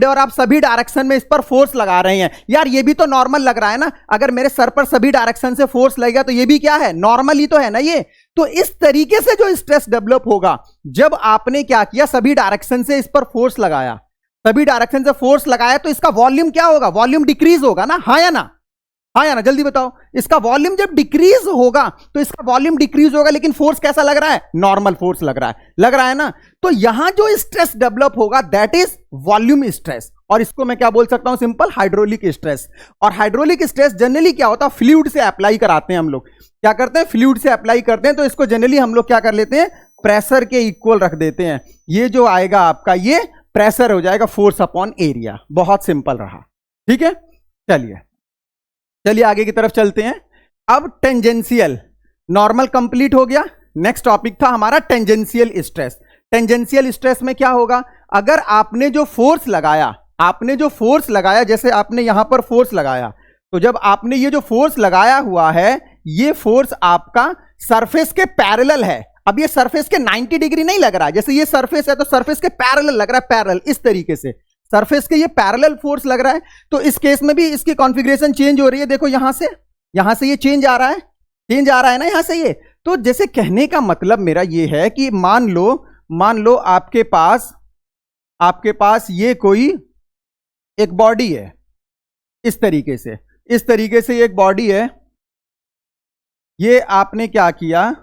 और आप सभी डायरेक्शन में इस पर फोर्स लगा रहे हैं, यार ये भी तो नॉर्मल लग रहा है ना। अगर मेरे सर पर सभी डायरेक्शन से फोर्स लगेगा तो ये भी क्या है? नॉर्मल ही तो है ना ये। तो इस तरीके से जो स्ट्रेस डेवलप होगा, जब आपने क्या किया? सभी डायरेक्शन से इस पर फोर्स लगाया, तो इसका वॉल्यूम क्या होगा? वॉल्यूम डिक्रीज होगा ना, हाँ या ना? जल्दी बताओ। इसका वॉल्यूम जब डिक्रीज होगा तो इसका वॉल्यूम डिक्रीज होगा, लेकिन फोर्स कैसा लग रहा है? नॉर्मल फोर्स लग रहा है ना। तो यहां जो स्ट्रेस डेवलप होगा दैट इज वॉल्यूम स्ट्रेस, और इसको मैं क्या बोल सकता हूं? Simple, hydraulic stress. और हाइड्रोलिक स्ट्रेस जनरली क्या होता है? फ्लूइड से अप्लाई कराते हैं हम लोग। क्या करते हैं? फ्लूइड से अप्लाई करते हैं, तो इसको जनरली हम लोग क्या कर लेते हैं? प्रेशर के इक्वल रख देते हैं। ये जो आएगा आपका, ये प्रेशर हो जाएगा फोर्स अपॉन एरिया। बहुत सिंपल रहा, ठीक है? चलिए आगे की तरफ चलते हैं। अब टेंजेंशियल, नॉर्मल कंप्लीट हो गया, नेक्स्ट टॉपिक था हमारा टेंजेंशियल स्ट्रेस। टेंजेंशियल स्ट्रेस में क्या होगा? अगर आपने जो फोर्स लगाया, जैसे आपने यहां पर फोर्स लगाया, तो जब आपने ये जो फोर्स लगाया हुआ है, ये फोर्स आपका सरफेस के पैरेलल है। अब ये सरफेस के 90 डिग्री नहीं लग रहा है, जैसे ये सरफेस है तो सरफेस के पैरेलल लग रहा है, पैरेलल इस तरीके से सरफेस के ये पैरेलल फोर्स लग रहा है। तो इस केस में भी इसकी कॉन्फ़िगरेशन चेंज हो रही है, देखो यहां से यहां से ये चेंज आ रहा है, चेंज आ रहा है ना यहां से ये। तो जैसे कहने का मतलब मेरा ये है कि मान लो आपके पास ये कोई एक बॉडी है, इस तरीके से ये एक बॉडी है। ये आपने क्या किया,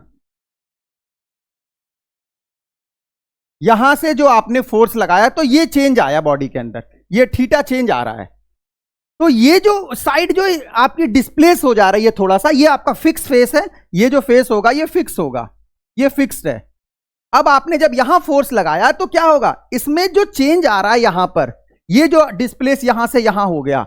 यहां से जो आपने फोर्स लगाया तो ये चेंज आया बॉडी के अंदर, ये थीटा चेंज आ रहा है। तो ये जो साइड जो आपकी डिस्प्लेस हो जा रही है थोड़ा सा, ये आपका फिक्स फेस है, ये जो फेस होगा ये फिक्स होगा, ये फिक्स्ड है। अब आपने जब यहां फोर्स लगाया तो क्या होगा, इसमें जो चेंज आ रहा है यहां पर, ये जो डिस्प्लेस यहां से यहां हो गया,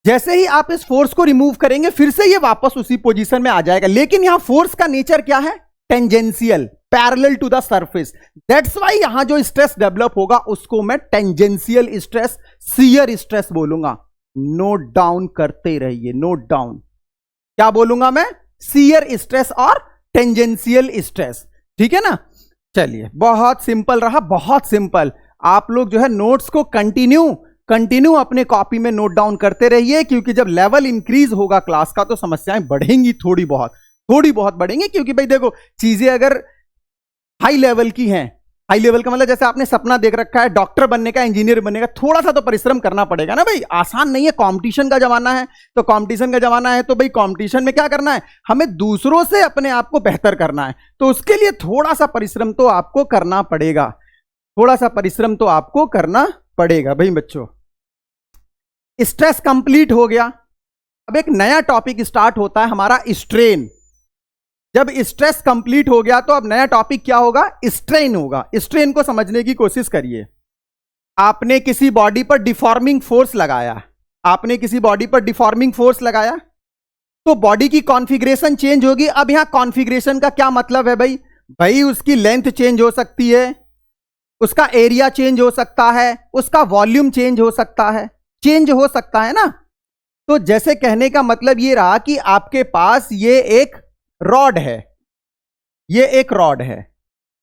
जैसे ही आप इस फोर्स को रिमूव करेंगे फिर से ये वापस उसी पोजीशन में आ जाएगा। लेकिन यहां फोर्स का नेचर क्या है, tangential, parallel to the surface. That's why यहां जो स्ट्रेस डेवलप होगा उसको मैं टेंजेंशियल स्ट्रेस, शियर स्ट्रेस बोलूंगा। नोट डाउन करते रहिए, नोट डाउन। क्या बोलूंगा मैं, शियर स्ट्रेस और टेंजेंशियल स्ट्रेस, ठीक है ना। चलिए, बहुत सिंपल रहा, बहुत सिंपल। आप लोग जो है नोट्स को कंटिन्यू अपने कॉपी में नोट डाउन करते रहिए, क्योंकि जब लेवल इंक्रीज होगा क्लास का तो समस्याएं बढ़ेंगी, थोड़ी बहुत बढ़ेंगी। क्योंकि भाई देखो, चीजें अगर हाई लेवल की हैं, हाई लेवल का मतलब जैसे आपने सपना देख रखा है डॉक्टर बनने का, इंजीनियर बनने का, थोड़ा सा तो परिश्रम करना पड़ेगा ना भाई, आसान नहीं है। कंपटीशन का जमाना है, तो कंपटीशन का जमाना है तो भाई कंपटीशन में क्या करना है, हमें दूसरों से अपने आप को बेहतर करना है। तो उसके लिए थोड़ा सा परिश्रम तो आपको करना पड़ेगा, थोड़ा सा परिश्रम तो आपको करना पड़ेगा भाई बच्चों। स्ट्रेस कंप्लीट हो गया, अब एक नया टॉपिक स्टार्ट होता है हमारा, स्ट्रेन। जब स्ट्रेस कंप्लीट हो गया तो अब नया टॉपिक क्या होगा, स्ट्रेन होगा। स्ट्रेन को समझने की कोशिश करिए। आपने किसी बॉडी पर डिफॉर्मिंग फोर्स लगाया, तो बॉडी की कॉन्फ़िगरेशन चेंज होगी। अब यहां कॉन्फ़िगरेशन का क्या मतलब है भाई उसकी लेंथ चेंज हो सकती है, उसका एरिया चेंज हो सकता है, उसका वॉल्यूम चेंज हो सकता है ना। तो जैसे कहने का मतलब ये रहा कि आपके पास ये एक रॉड है,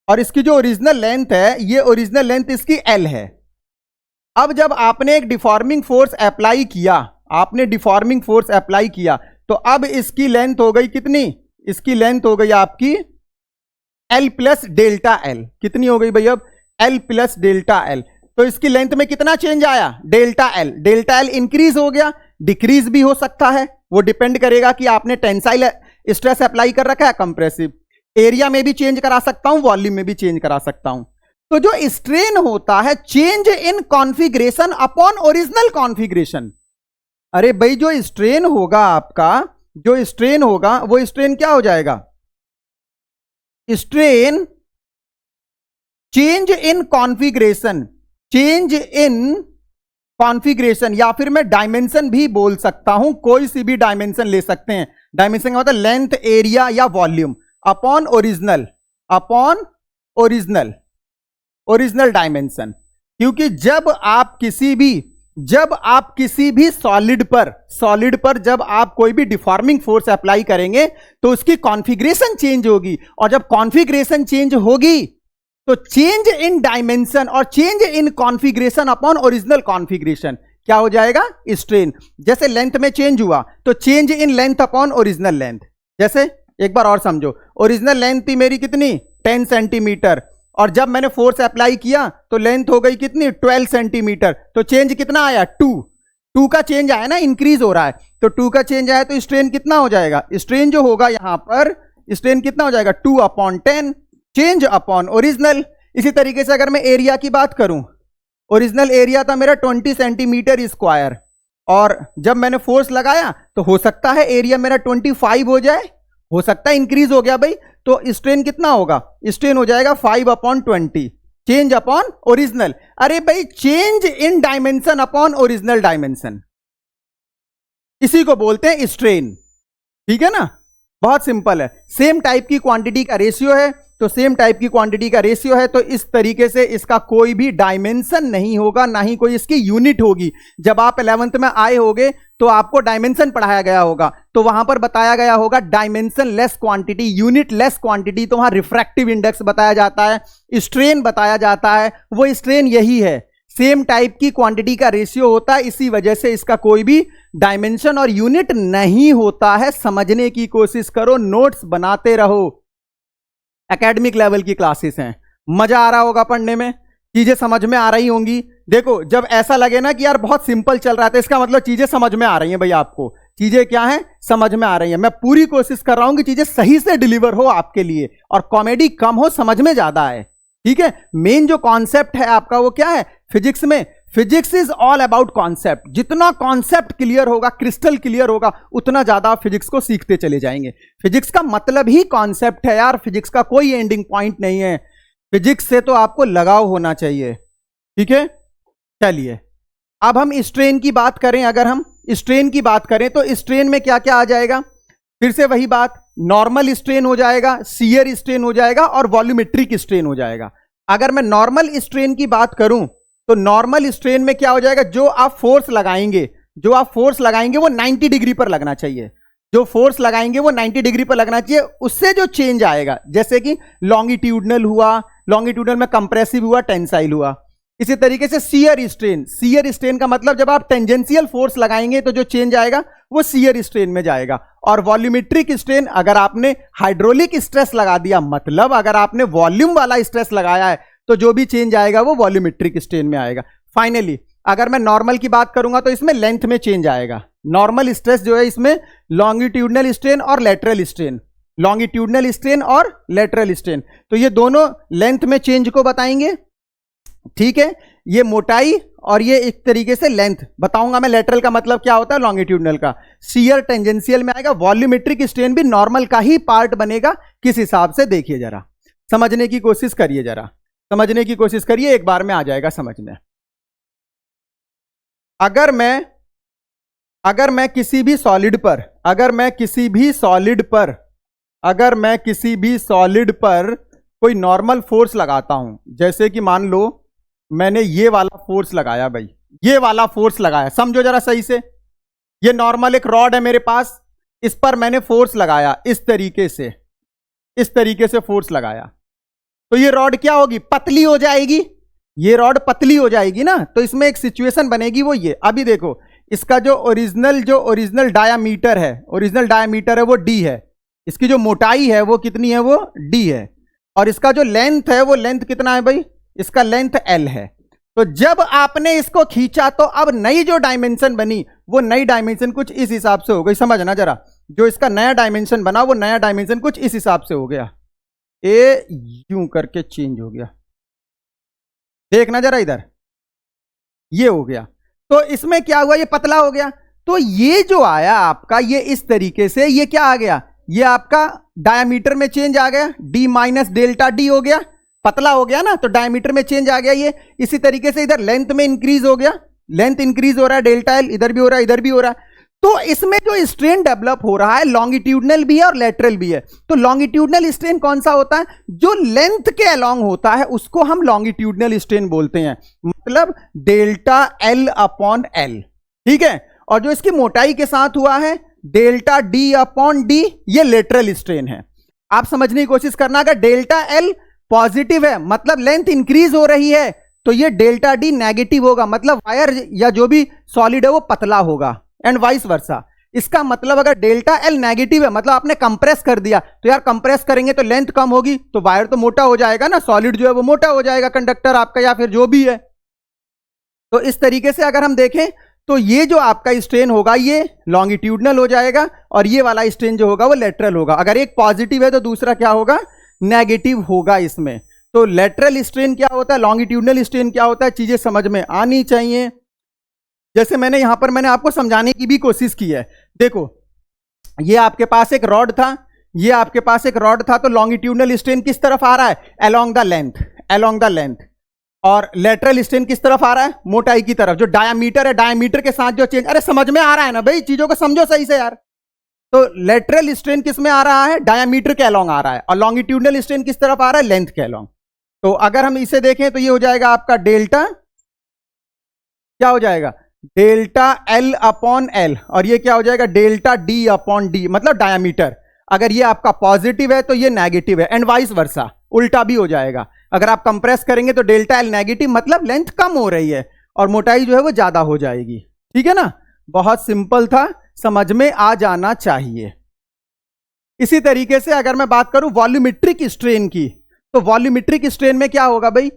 और इसकी जो ओरिजिनल लेंथ है, ये ओरिजिनल लेंथ इसकी L है। अब जब आपने एक डिफॉर्मिंग फोर्स अप्लाई किया, तो अब इसकी लेंथ हो गई कितनी, इसकी लेंथ हो गई आपकी L प्लस डेल्टा L। कितनी हो गई भाई अब, L प्लस डेल्टा L। तो इसकी लेंथ में कितना चेंज आया, डेल्टा L इंक्रीज हो गया, डिक्रीज भी हो सकता है, वो डिपेंड करेगा कि आपने टेंसाइल स्ट्रेस अप्लाई कर रखा है, कंप्रेसिव। एरिया में भी चेंज करा सकता हूं, वॉल्यूम में भी चेंज करा सकता हूं। तो जो स्ट्रेन होता है, change in configuration upon original configuration. अरे भाई जो स्ट्रेन होगा आपका, वो स्ट्रेन क्या हो जाएगा, स्ट्रेन चेंज इन कॉन्फ़िगरेशन, या फिर मैं डायमेंशन भी बोल सकता हूं, कोई सी भी डायमेंशन ले सकते हैं। डायमेंशन का मतलब लेंथ, एरिया या वॉल्यूम, अपॉन ओरिजिनल डायमेंशन। क्योंकि जब आप किसी भी सॉलिड पर जब आप कोई भी डिफॉर्मिंग फोर्स अप्लाई करेंगे तो उसकी कॉन्फ़िगरेशन चेंज होगी, और जब कॉन्फ़िगरेशन चेंज होगी तो चेंज इन डायमेंशन और change in configuration upon original configuration क्या हो जाएगा, स्ट्रेन। जैसे लेंथ में चेंज हुआ तो change in length upon original length. जैसे एक बार और समझो, ओरिजिनल लेंथ थी मेरी कितनी, 10 सेंटीमीटर, और जब मैंने फोर्स अप्लाई किया तो लेंथ हो गई कितनी, 12 सेंटीमीटर। तो चेंज कितना आया, 2 का चेंज आया ना, इंक्रीज हो रहा है। तो 2 का चेंज आया तो स्ट्रेन कितना हो जाएगा, स्ट्रेन जो होगा यहां पर, स्ट्रेन कितना हो जाएगा, 2/10 चेंज अपॉन ओरिजिनल। इसी तरीके से अगर मैं एरिया की बात करूं, ओरिजिनल एरिया था मेरा 20 सेंटीमीटर स्क्वायर, और जब मैंने फोर्स लगाया तो हो सकता है एरिया मेरा 25 हो जाए, हो सकता है इंक्रीज हो गया भाई। तो स्ट्रेन कितना होगा, स्ट्रेन हो जाएगा 5/20 चेंज अपॉन ओरिजिनल। अरे भाई change in dimension upon original dimension, इसी को बोलते हैं स्ट्रेन, ठीक है ना। बहुत सिंपल है। सेम टाइप की क्वांटिटी का रेशियो है, तो सेम टाइप की क्वांटिटी का रेशियो है, तो इस तरीके से इसका कोई भी डायमेंशन नहीं होगा, ना ही कोई इसकी यूनिट होगी। जब आप 11th में आए होगे तो आपको डायमेंशन पढ़ाया गया होगा, तो वहां पर बताया गया होगा dimension less quantity, unit less quantity, तो वहां रिफ्रैक्टिव इंडेक्स बताया जाता है, स्ट्रेन बताया जाता है। वो स्ट्रेन यही है, सेम टाइप की क्वांटिटी का रेशियो होता है, इसी वजह से इसका कोई भी डायमेंशन और यूनिट नहीं होता है। समझने की कोशिश करो, नोट्स बनाते रहो। एकेडमिक लेवल की क्लासेस हैं, मजा आ रहा होगा पढ़ने में, चीजें समझ में आ रही होंगी। देखो जब ऐसा लगे ना कि यार बहुत सिंपल चल रहा था, इसका मतलब चीजें समझ में आ रही हैं। भाई आपको चीजें क्या हैं, समझ में आ रही हैं। मैं पूरी कोशिश कर रहा हूं कि चीजें सही से डिलीवर हो आपके लिए, और कॉमेडी कम हो, समझ में ज्यादा आए। ठीक है, मेन जो कॉन्सेप्ट है आपका वो क्या है फिजिक्स में, physics is all about concept. जितना कॉन्सेप्ट क्लियर होगा, क्रिस्टल क्लियर होगा, उतना ज्यादा आप फिजिक्स को सीखते चले जाएंगे। फिजिक्स का मतलब ही कॉन्सेप्ट है यार, फिजिक्स का कोई एंडिंग पॉइंट नहीं है। फिजिक्स से तो आपको लगाव होना चाहिए। ठीक है, चलिए अब हम स्ट्रेन की बात करें। अगर हम स्ट्रेन की बात करें तो स्ट्रेन में क्या क्या आ जाएगा, फिर से वही बात, नॉर्मल स्ट्रेन हो जाएगा, शियर स्ट्रेन हो जाएगा और वॉल्यूमेट्रिक स्ट्रेन हो जाएगा। अगर मैं नॉर्मल स्ट्रेन की बात करूं तो नॉर्मल स्ट्रेन में क्या हो जाएगा, जो आप फोर्स लगाएंगे वो 90 डिग्री पर लगना चाहिए। जो फोर्स लगाएंगे वो 90 डिग्री पर लगना चाहिए। उससे जो चेंज आएगा, जैसे कि लॉन्गिट्यूडनल हुआ, लॉन्गिट्यूडनल में कंप्रेसिव हुआ, टेंसाइल हुआ। इसी तरीके से शियर स्ट्रेन का मतलब जब आप टेंजेंशियल फोर्स लगाएंगे तो जो चेंज आएगा वो शियर स्ट्रेन में जाएगा। और वॉल्यूमेट्रिक स्ट्रेन, अगर आपने हाइड्रोलिक स्ट्रेस लगा दिया, मतलब अगर आपने वॉल्यूम वाला स्ट्रेस लगाया है, तो जो भी चेंज आएगा वो वॉल्यूमेट्रिक स्ट्रेन में आएगा। फाइनली अगर मैं नॉर्मल की बात करूंगा तो इसमें लेंथ में चेंज आएगा। नॉर्मल स्ट्रेस जो है इसमें लॉन्गिट्यूडनल स्ट्रेन और लेटरल स्ट्रेन, लॉन्गिट्यूडनल स्ट्रेन और लेटरल स्ट्रेन, तो ये दोनों लेंथ में चेंज को बताएंगे। ठीक है, ये मोटाई और ये एक तरीके से लेंथ बताऊंगा मैं। लेटरल का मतलब क्या होता है, लॉन्गिट्यूडनल का। शियर टेंजेंशियल में आएगा। वॉल्यूमेट्रिक स्ट्रेन भी नॉर्मल का ही पार्ट बनेगा। किस हिसाब से, देखिए जरा, समझने की कोशिश करिए, जरा समझने की कोशिश करिए, एक बार में आ जाएगा समझ में। अगर मैं किसी भी सॉलिड पर कोई नॉर्मल फोर्स लगाता हूं, जैसे कि मान लो मैंने ये वाला फोर्स लगाया, भाई ये वाला फोर्स लगाया, समझो जरा सही से। ये नॉर्मल एक रॉड है मेरे पास, इस पर मैंने फोर्स लगाया, इस तरीके से फोर्स लगाया, तो ये रॉड क्या होगी, पतली हो जाएगी। ये रॉड पतली हो जाएगी ना, तो इसमें एक सिचुएशन बनेगी, वो ये। अभी देखो, इसका जो ओरिजिनल डायामीटर है वो d है। इसकी जो मोटाई है वो कितनी है, वो d है। और इसका जो लेंथ है वो लेंथ कितना है भाई, इसका लेंथ l है। तो जब आपने इसको खींचा तो अब नई जो डायमेंशन बनी, वो नई डायमेंशन कुछ इस हिसाब से हो गई। समझना जरा, जो इसका नया डायमेंशन बना वो नया डायमेंशन कुछ इस हिसाब से हो गया। ए यूं करके चेंज हो गया, देखना जरा इधर, ये हो गया। तो इसमें क्या हुआ, ये पतला हो गया। तो ये जो आया आपका, ये इस तरीके से, ये क्या आ गया, ये आपका डायमीटर में चेंज आ गया, d माइनस डेल्टा डी हो गया, पतला हो गया ना, तो डायमीटर में चेंज आ गया ये। इसी तरीके से इधर लेंथ में इंक्रीज हो गया, लेंथ इंक्रीज हो रहा है, डेल्टा एल, इधर भी हो रहा है, इधर भी हो रहा है। तो इसमें जो स्ट्रेन डेवलप हो रहा है, लॉन्गिट्यूडनल भी है और लेटरल भी है। तो लॉन्गिट्यूडनल स्ट्रेन कौन सा होता है, जो लेंथ के अलोंग होता है उसको हम लॉन्गिट्यूडनल स्ट्रेन बोलते हैं, मतलब डेल्टा एल अपॉन एल। ठीक है, और जो इसकी मोटाई के साथ हुआ है, डेल्टा डी अपॉन डी, ये लेटरल स्ट्रेन है। आप समझने की कोशिश करना, अगर डेल्टा एल पॉजिटिव है मतलब लेंथ इंक्रीज हो रही है, तो ये डेल्टा डी नेगेटिव होगा, मतलब वायर या जो भी सॉलिड है वो पतला होगा, एंड वाइस वर्सा। इसका मतलब अगर डेल्टा एल नेगेटिव है, मतलब आपने कंप्रेस कर दिया, तो यार कंप्रेस करेंगे तो लेंथ कम होगी, तो वायर तो मोटा हो जाएगा ना, सॉलिड जो है वो मोटा हो जाएगा, कंडक्टर आपका या फिर जो भी है। तो इस तरीके से अगर हम देखें तो ये जो आपका स्ट्रेन होगा ये लॉन्गिट्यूडनल हो जाएगा, और ये वाला स्ट्रेन जो होगा वो लेटरल होगा। अगर एक पॉजिटिव है तो दूसरा क्या होगा, नेगेटिव होगा इसमें। तो लेटरल स्ट्रेन क्या होता है, लॉन्गिट्यूडनल स्ट्रेन क्या होता है, चीजें समझ में आनी चाहिए। जैसे मैंने यहां पर आपको समझाने की भी कोशिश की है। देखो, ये आपके पास एक रॉड था, तो लॉन्गिट्यूडनल स्ट्रेन किस तरफ आ रहा है, अलोंग द लेंथ, और लेटरल स्ट्रेन किस तरफ आ रहा है, मोटाई की तरफ। जो डायामीटर है, डायामीटर के साथ जो चेंज, अरे समझ में आ रहा है ना भाई, चीजों को समझो सही से यार। तो लेटरल स्ट्रेन किस में आ रहा है, डायामीटर के अलोंग आ रहा है, और लॉन्गिट्यूडनल स्ट्रेन किस तरफ आ रहा है, लेंथ के अलोंग। तो अगर हम इसे देखें तो ये हो जाएगा आपका डेल्टा, क्या हो जाएगा, डेल्टा एल अपॉन एल, और ये क्या हो जाएगा, डेल्टा डी अपॉन डी, मतलब डायामीटर। अगर ये आपका पॉजिटिव है तो ये नेगेटिव है, एंड वाइस वर्सा। उल्टा भी हो जाएगा। अगर आप कंप्रेस करेंगे तो डेल्टा एल नेगेटिव, मतलब लेंथ कम हो रही है और मोटाई जो है वो ज्यादा हो जाएगी। ठीक है ना, बहुत सिंपल था, समझ में आ जाना चाहिए। इसी तरीके से अगर मैं बात करूं वॉल्यूमेट्रिक स्ट्रेन की, तो वॉल्यूमेट्रिक स्ट्रेन में क्या होगा भाई,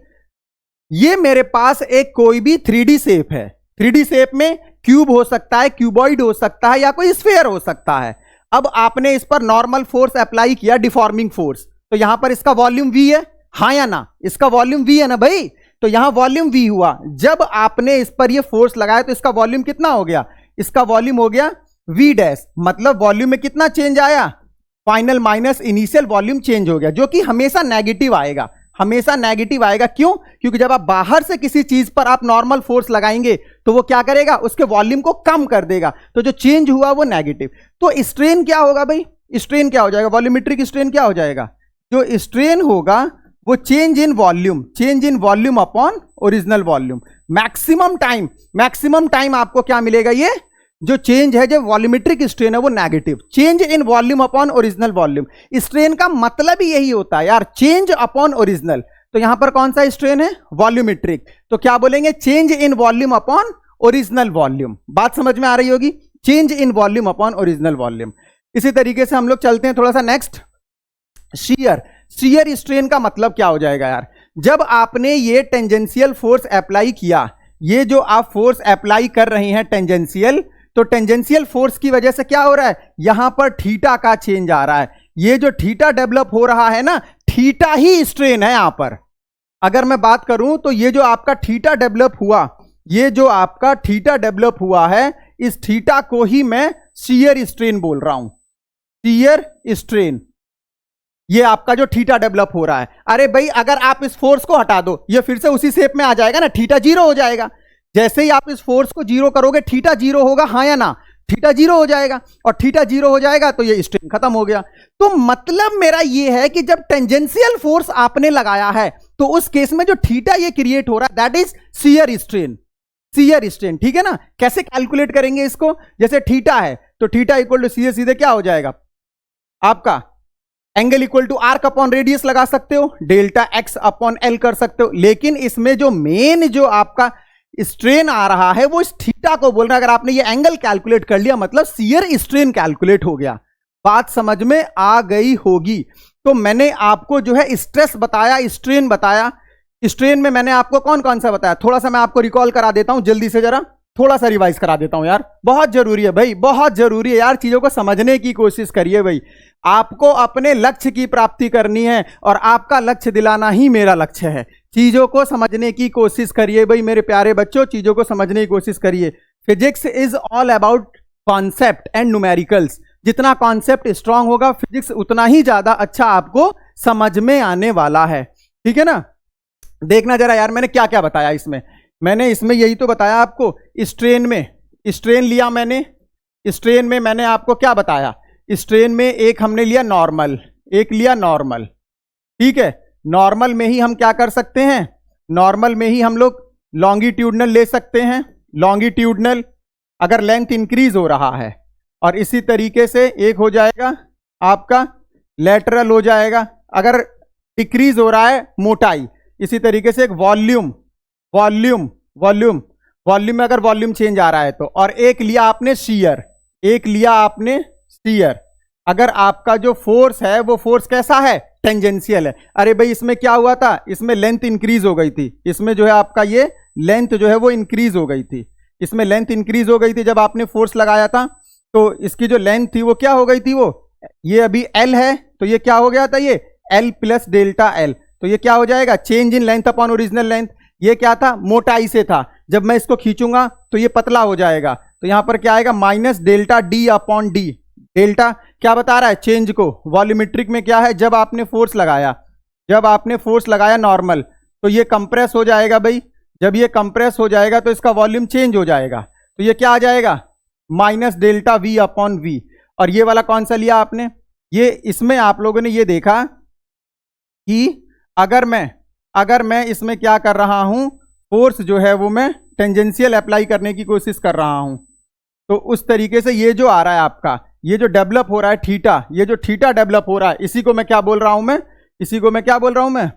ये मेरे पास एक कोई भी 3D शेप है। 3D शेप में क्यूब हो सकता है, क्यूबॉइड हो सकता है, या कोई स्फेयर हो सकता है। अब आपने इस पर नॉर्मल फोर्स अप्लाई किया, डिफॉर्मिंग फोर्स, तो यहां पर इसका वॉल्यूम V है, हाँ या ना, इसका वॉल्यूम V है ना भाई, तो यहां वॉल्यूम V हुआ। जब आपने इस पर ये फोर्स लगाया तो इसका वॉल्यूम कितना हो गया, इसका वॉल्यूम हो गया V डैश, मतलब वॉल्यूम में कितना चेंज आया, final minus initial volume change हो गया, जो कि हमेशा नेगेटिव आएगा, हमेशा नेगेटिव आएगा। क्यों? क्योंकि जब आप बाहर से किसी चीज पर आप नॉर्मल फोर्स लगाएंगे तो वो क्या करेगा, उसके वॉल्यूम को कम कर देगा, तो जो चेंज हुआ वो नेगेटिव। तो स्ट्रेन क्या होगा भाई, स्ट्रेन क्या हो जाएगा, वॉल्यूमेट्रिक स्ट्रेन क्या हो जाएगा, जो स्ट्रेन होगा वो change in volume upon original volume. Maximum time आपको क्या मिलेगा, ये जो चेंज है, जो वॉल्यूमेट्रिक स्ट्रेन है वो negative, change in volume upon original volume. Strain का मतलब ही यही होता है यार, चेंज अपॉन ओरिजिनल। तो यहां पर कौन सा स्ट्रेन है, वॉल्यूमेट्रिक, तो क्या बोलेंगे, change in volume upon original volume. बात समझ में आ रही होगी, change in volume upon original volume. इसी तरीके से हम लोग चलते हैं थोड़ा सा नेक्स्ट, शियर स्ट्रेन का मतलब क्या हो जाएगा यार, जब आपने ये टेंजेंशियल फोर्स अप्लाई किया, ये जो आप फोर्स अप्लाई कर रहे हैं टेंजेंशियल, तो टेंजेंशियल फोर्स की वजह से क्या हो रहा है, यहां पर थीटा का चेंज आ रहा है। ये जो थीटा डेवलप हो रहा है ना, थीटा ही स्ट्रेन है यहां पर। अगर मैं बात करूं तो ये जो आपका थीटा डेवलप हुआ, ये जो आपका थीटा डेवलप हुआ है, इस थीटा को ही मैं शियर स्ट्रेन बोल रहा हूं, शियर स्ट्रेन। ये आपका जो थीटा डेवलप हो रहा है, अरे भाई अगर आप इस फोर्स को हटा दो, ये फिर से उसी शेप में आ जाएगा ना, थीटा जीरो हो जाएगा। जैसे ही आप इस फोर्स को जीरो करोगे, थीटा जीरो होगा, हाँ या ना, थीटा जीरो हो जाएगा, और थीटा जीरो हो जाएगा तो ये स्ट्रेन खत्म हो गया। तो मतलब मेरा ये है कि जब टेंजेंशियल फोर्स आपने लगाया है, तो उस केस में जो थीटा ये क्रिएट हो रहा है, that is shear strain, shear strain. ठीक है ना, कैसे कैलकुलेट करेंगे इसको, जैसे थीटा है तो थीटा इक्वल टू सीधे क्या हो जाएगा, आपका angle equal to arc upon radius लगा सकते हो, डेल्टा एक्स अपॉन एल कर सकते हो। लेकिन इसमें जो मेन जो आपका स्ट्रेन आ रहा है वो इस थीटा को बोल रहा है। अगर आपने ये एंगल कैलकुलेट कर लिया, मतलब शियर स्ट्रेन कैलकुलेट हो गया। बात समझ में आ गई होगी। तो मैंने आपको जो है स्ट्रेस बताया, स्ट्रेन बताया। स्ट्रेन में मैंने आपको कौन कौन सा बताया, थोड़ा सा मैं आपको रिकॉल करा देता हूं, जल्दी से जरा थोड़ा सा रिवाइज करा देता हूं यार, बहुत जरूरी है भाई, बहुत जरूरी है यार, चीजों को समझने की कोशिश करिए भाई। आपको अपने लक्ष्य की प्राप्ति करनी है और आपका लक्ष्य दिलाना ही मेरा लक्ष्य है। चीजों को समझने की कोशिश करिए भाई मेरे प्यारे बच्चों, चीजों को समझने की कोशिश करिए। Physics is all about concept and numericals. जितना कॉन्सेप्ट स्ट्रांग होगा, फिजिक्स उतना ही ज्यादा अच्छा आपको समझ में आने वाला है। ठीक है ना, देखना जरा यार मैंने क्या क्या बताया इसमें। मैंने इसमें यही तो बताया आपको, स्ट्रेन में स्ट्रेन लिया मैंने, स्ट्रेन में मैंने आपको क्या बताया, स्ट्रेन में एक हमने लिया नॉर्मल, एक लिया नॉर्मल। ठीक है, नॉर्मल में ही हम क्या कर सकते हैं, नॉर्मल में ही हम लोग लॉन्गिट्यूडनल ले सकते हैं। लॉन्गिट्यूडनल अगर लेंथ इंक्रीज हो रहा है, और इसी तरीके से एक हो जाएगा आपका लेटरल हो जाएगा अगर डिक्रीज हो रहा है मोटाई। इसी तरीके से एक वॉल्यूम वॉल्यूम में अगर वॉल्यूम चेंज आ रहा है तो, और एक लिया आपने शियर, एक लिया आपने शियर। अगर आपका जो फोर्स है वो फोर्स कैसा है, टेंजेंशियल है। अरे भाई इसमें क्या हुआ था, इसमें लेंथ इंक्रीज हो गई थी, इसमें जो है आपका ये लेंथ जो है वो इंक्रीज हो गई थी, इसमें लेंथ इंक्रीज हो गई थी जब आपने फोर्स लगाया था। तो इसकी जो लेंथ थी वो क्या हो गई थी, वो ये अभी एल है तो ये क्या हो गया था, ये एल प्लस डेल्टा एल। तो ये क्या हो जाएगा, change in length upon original length. ये क्या था, मोटाई से था, जब मैं इसको खींचूंगा तो ये पतला हो जाएगा, तो यहां पर क्या आएगा minus delta D upon D. Delta क्या बता रहा है, चेंज को। वॉल्यूमेट्रिक में क्या है, जब आपने फोर्स लगाया, जब आपने फोर्स लगाया नॉर्मल, तो ये कंप्रेस हो जाएगा भाई। जब ये कंप्रेस हो जाएगा तो इसका वॉल्यूम चेंज हो जाएगा, तो ये क्या आ जाएगा minus delta V upon V. और ये वाला कौन सा लिया आपने, ये इसमें आप लोगों ने ये देखा कि अगर मैं इसमें क्या कर रहा हूं, फोर्स जो है वो मैं टेंजेंशियल अप्लाई करने की कोशिश कर रहा हूं, तो उस तरीके से ये जो आ रहा है आपका, ये जो डेवलप हो रहा है थीटा, ये जो थीटा डेवलप हो रहा है, इसी को मैं क्या बोल रहा हूं, मैं इसी को मैं क्या बोल रहा हूं मैं,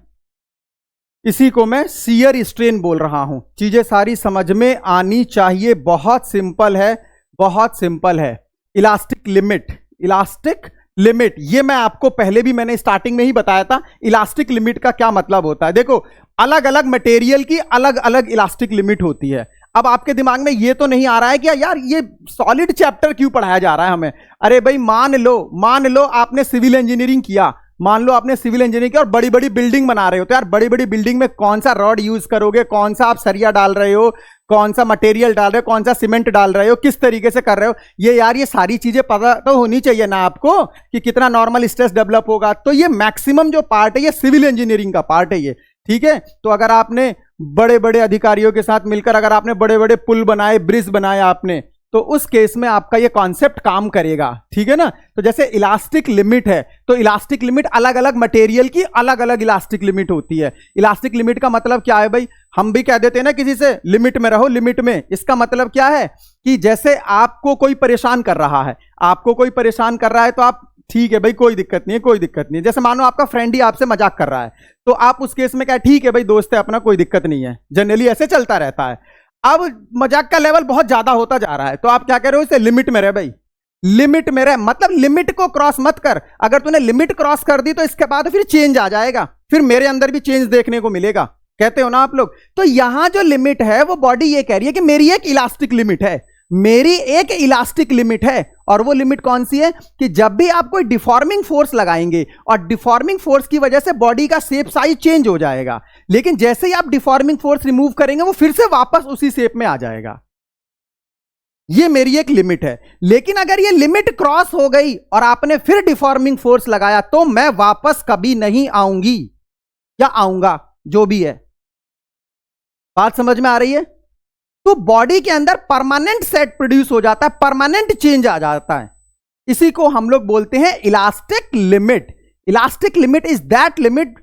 इसी को मैं शियर स्ट्रेन बोल रहा हूं। चीजें सारी समझ में आनी चाहिए, बहुत सिंपल है, बहुत सिंपल है। इलास्टिक लिमिट, इलास्टिक लिमिट, ये मैं आपको पहले भी मैंने स्टार्टिंग में ही बताया था इलास्टिक लिमिट का क्या मतलब होता है। देखो अलग अलग मटेरियल की अलग अलग इलास्टिक लिमिट होती है। अब आपके दिमाग में ये तो नहीं आ रहा है कि यार ये सॉलिड चैप्टर क्यों पढ़ाया जा रहा है हमें। अरे भाई मान लो आपने सिविल इंजीनियरिंग किया, मान लो आपने सिविल इंजीनियरिंग किया और बड़ी बड़ी बिल्डिंग बना रहे हो, तो यार बड़ी बड़ी बिल्डिंग में कौन सा रॉड यूज करोगे, कौन सा आप सरिया डाल रहे हो, कौन सा मटेरियल डाल रहे हो, कौन सा सीमेंट डाल रहे हो, किस तरीके से कर रहे हो, ये यार ये सारी चीजें पता तो होनी चाहिए ना आपको कि कितना नॉर्मल स्ट्रेस डेवलप होगा। तो ये मैक्सिमम जो पार्ट है ये सिविल इंजीनियरिंग का पार्ट है ये, ठीक है। तो अगर आपने बड़े बड़े अधिकारियों के साथ मिलकर अगर आपने बड़े बड़े पुल बनाए, ब्रिज बनाए आपने, तो उस केस में आपका ये कॉन्सेप्ट काम करेगा, ठीक है ना। तो जैसे इलास्टिक लिमिट है, तो इलास्टिक लिमिट अलग अलग मटेरियल की अलग अलग इलास्टिक लिमिट होती है। इलास्टिक लिमिट का मतलब क्या है भाई, हम भी कह देते हैं ना किसी से लिमिट में रहो, लिमिट में। इसका मतलब क्या है कि जैसे आपको कोई परेशान कर रहा है, आपको कोई परेशान कर रहा है तो आप ठीक है भाई कोई दिक्कत नहीं है, कोई दिक्कत नहीं है। जैसे मानो आपका फ्रेंड ही आपसे मजाक कर रहा है, तो आप उस केस में क्या ठीक है भाई दोस्त है अपना, कोई दिक्कत नहीं है, जनरली ऐसे चलता रहता है। अब मजाक का लेवल बहुत ज्यादा होता जा रहा है, तो आप क्या कह रहे हो, इसे लिमिट में रहे भाई, लिमिट में रहे, मतलब लिमिट को क्रॉस मत कर। अगर तूने लिमिट क्रॉस कर दी तो इसके बाद फिर चेंज आ जाएगा, फिर मेरे अंदर भी चेंज देखने को मिलेगा, कहते हो ना आप लोग। तो यहां जो लिमिट है वो बॉडी ये कह रही है कि मेरी एक इलास्टिक लिमिट है, मेरी एक इलास्टिक लिमिट है। और वो लिमिट कौन सी है कि जब भी आप कोई डिफॉर्मिंग फोर्स लगाएंगे और डिफॉर्मिंग फोर्स की वजह से बॉडी का शेप साइज चेंज हो जाएगा, लेकिन जैसे ही आप डिफॉर्मिंग फोर्स रिमूव करेंगे वो फिर से वापस उसी शेप में आ जाएगा। ये मेरी एक लिमिट है। लेकिन अगर ये लिमिट क्रॉस हो गई और आपने फिर डिफॉर्मिंग फोर्स लगाया तो मैं वापस कभी नहीं आऊंगी या आऊंगा, जो भी है। बात समझ में आ रही है। तो बॉडी के अंदर परमानेंट सेट प्रोड्यूस हो जाता है, परमानेंट चेंज आ जाता है। इसी को हम लोग बोलते हैं elastic limit. Elastic limit is that limit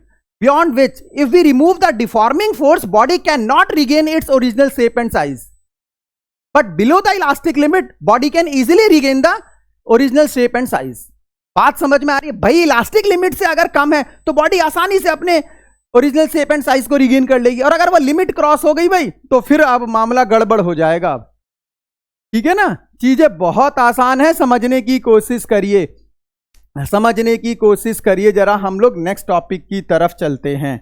beyond which if we remove the deforming force body cannot regain its original shape and size, but below the elastic limit body can easily regain the original shape and size। बात समझ में आ रही है भाई। Elastic limit से अगर कम है तो बॉडी आसानी से अपने ओरिजिनल शेप एंड साइज को रिगेन कर लेगी, और अगर वो लिमिट क्रॉस हो गई भाई तो फिर अब मामला गड़बड़ हो जाएगा। अब ठीक है ना, चीजें बहुत आसान है, समझने की कोशिश करिए, समझने की कोशिश करिए जरा। हम लोग नेक्स्ट टॉपिक की तरफ चलते हैं।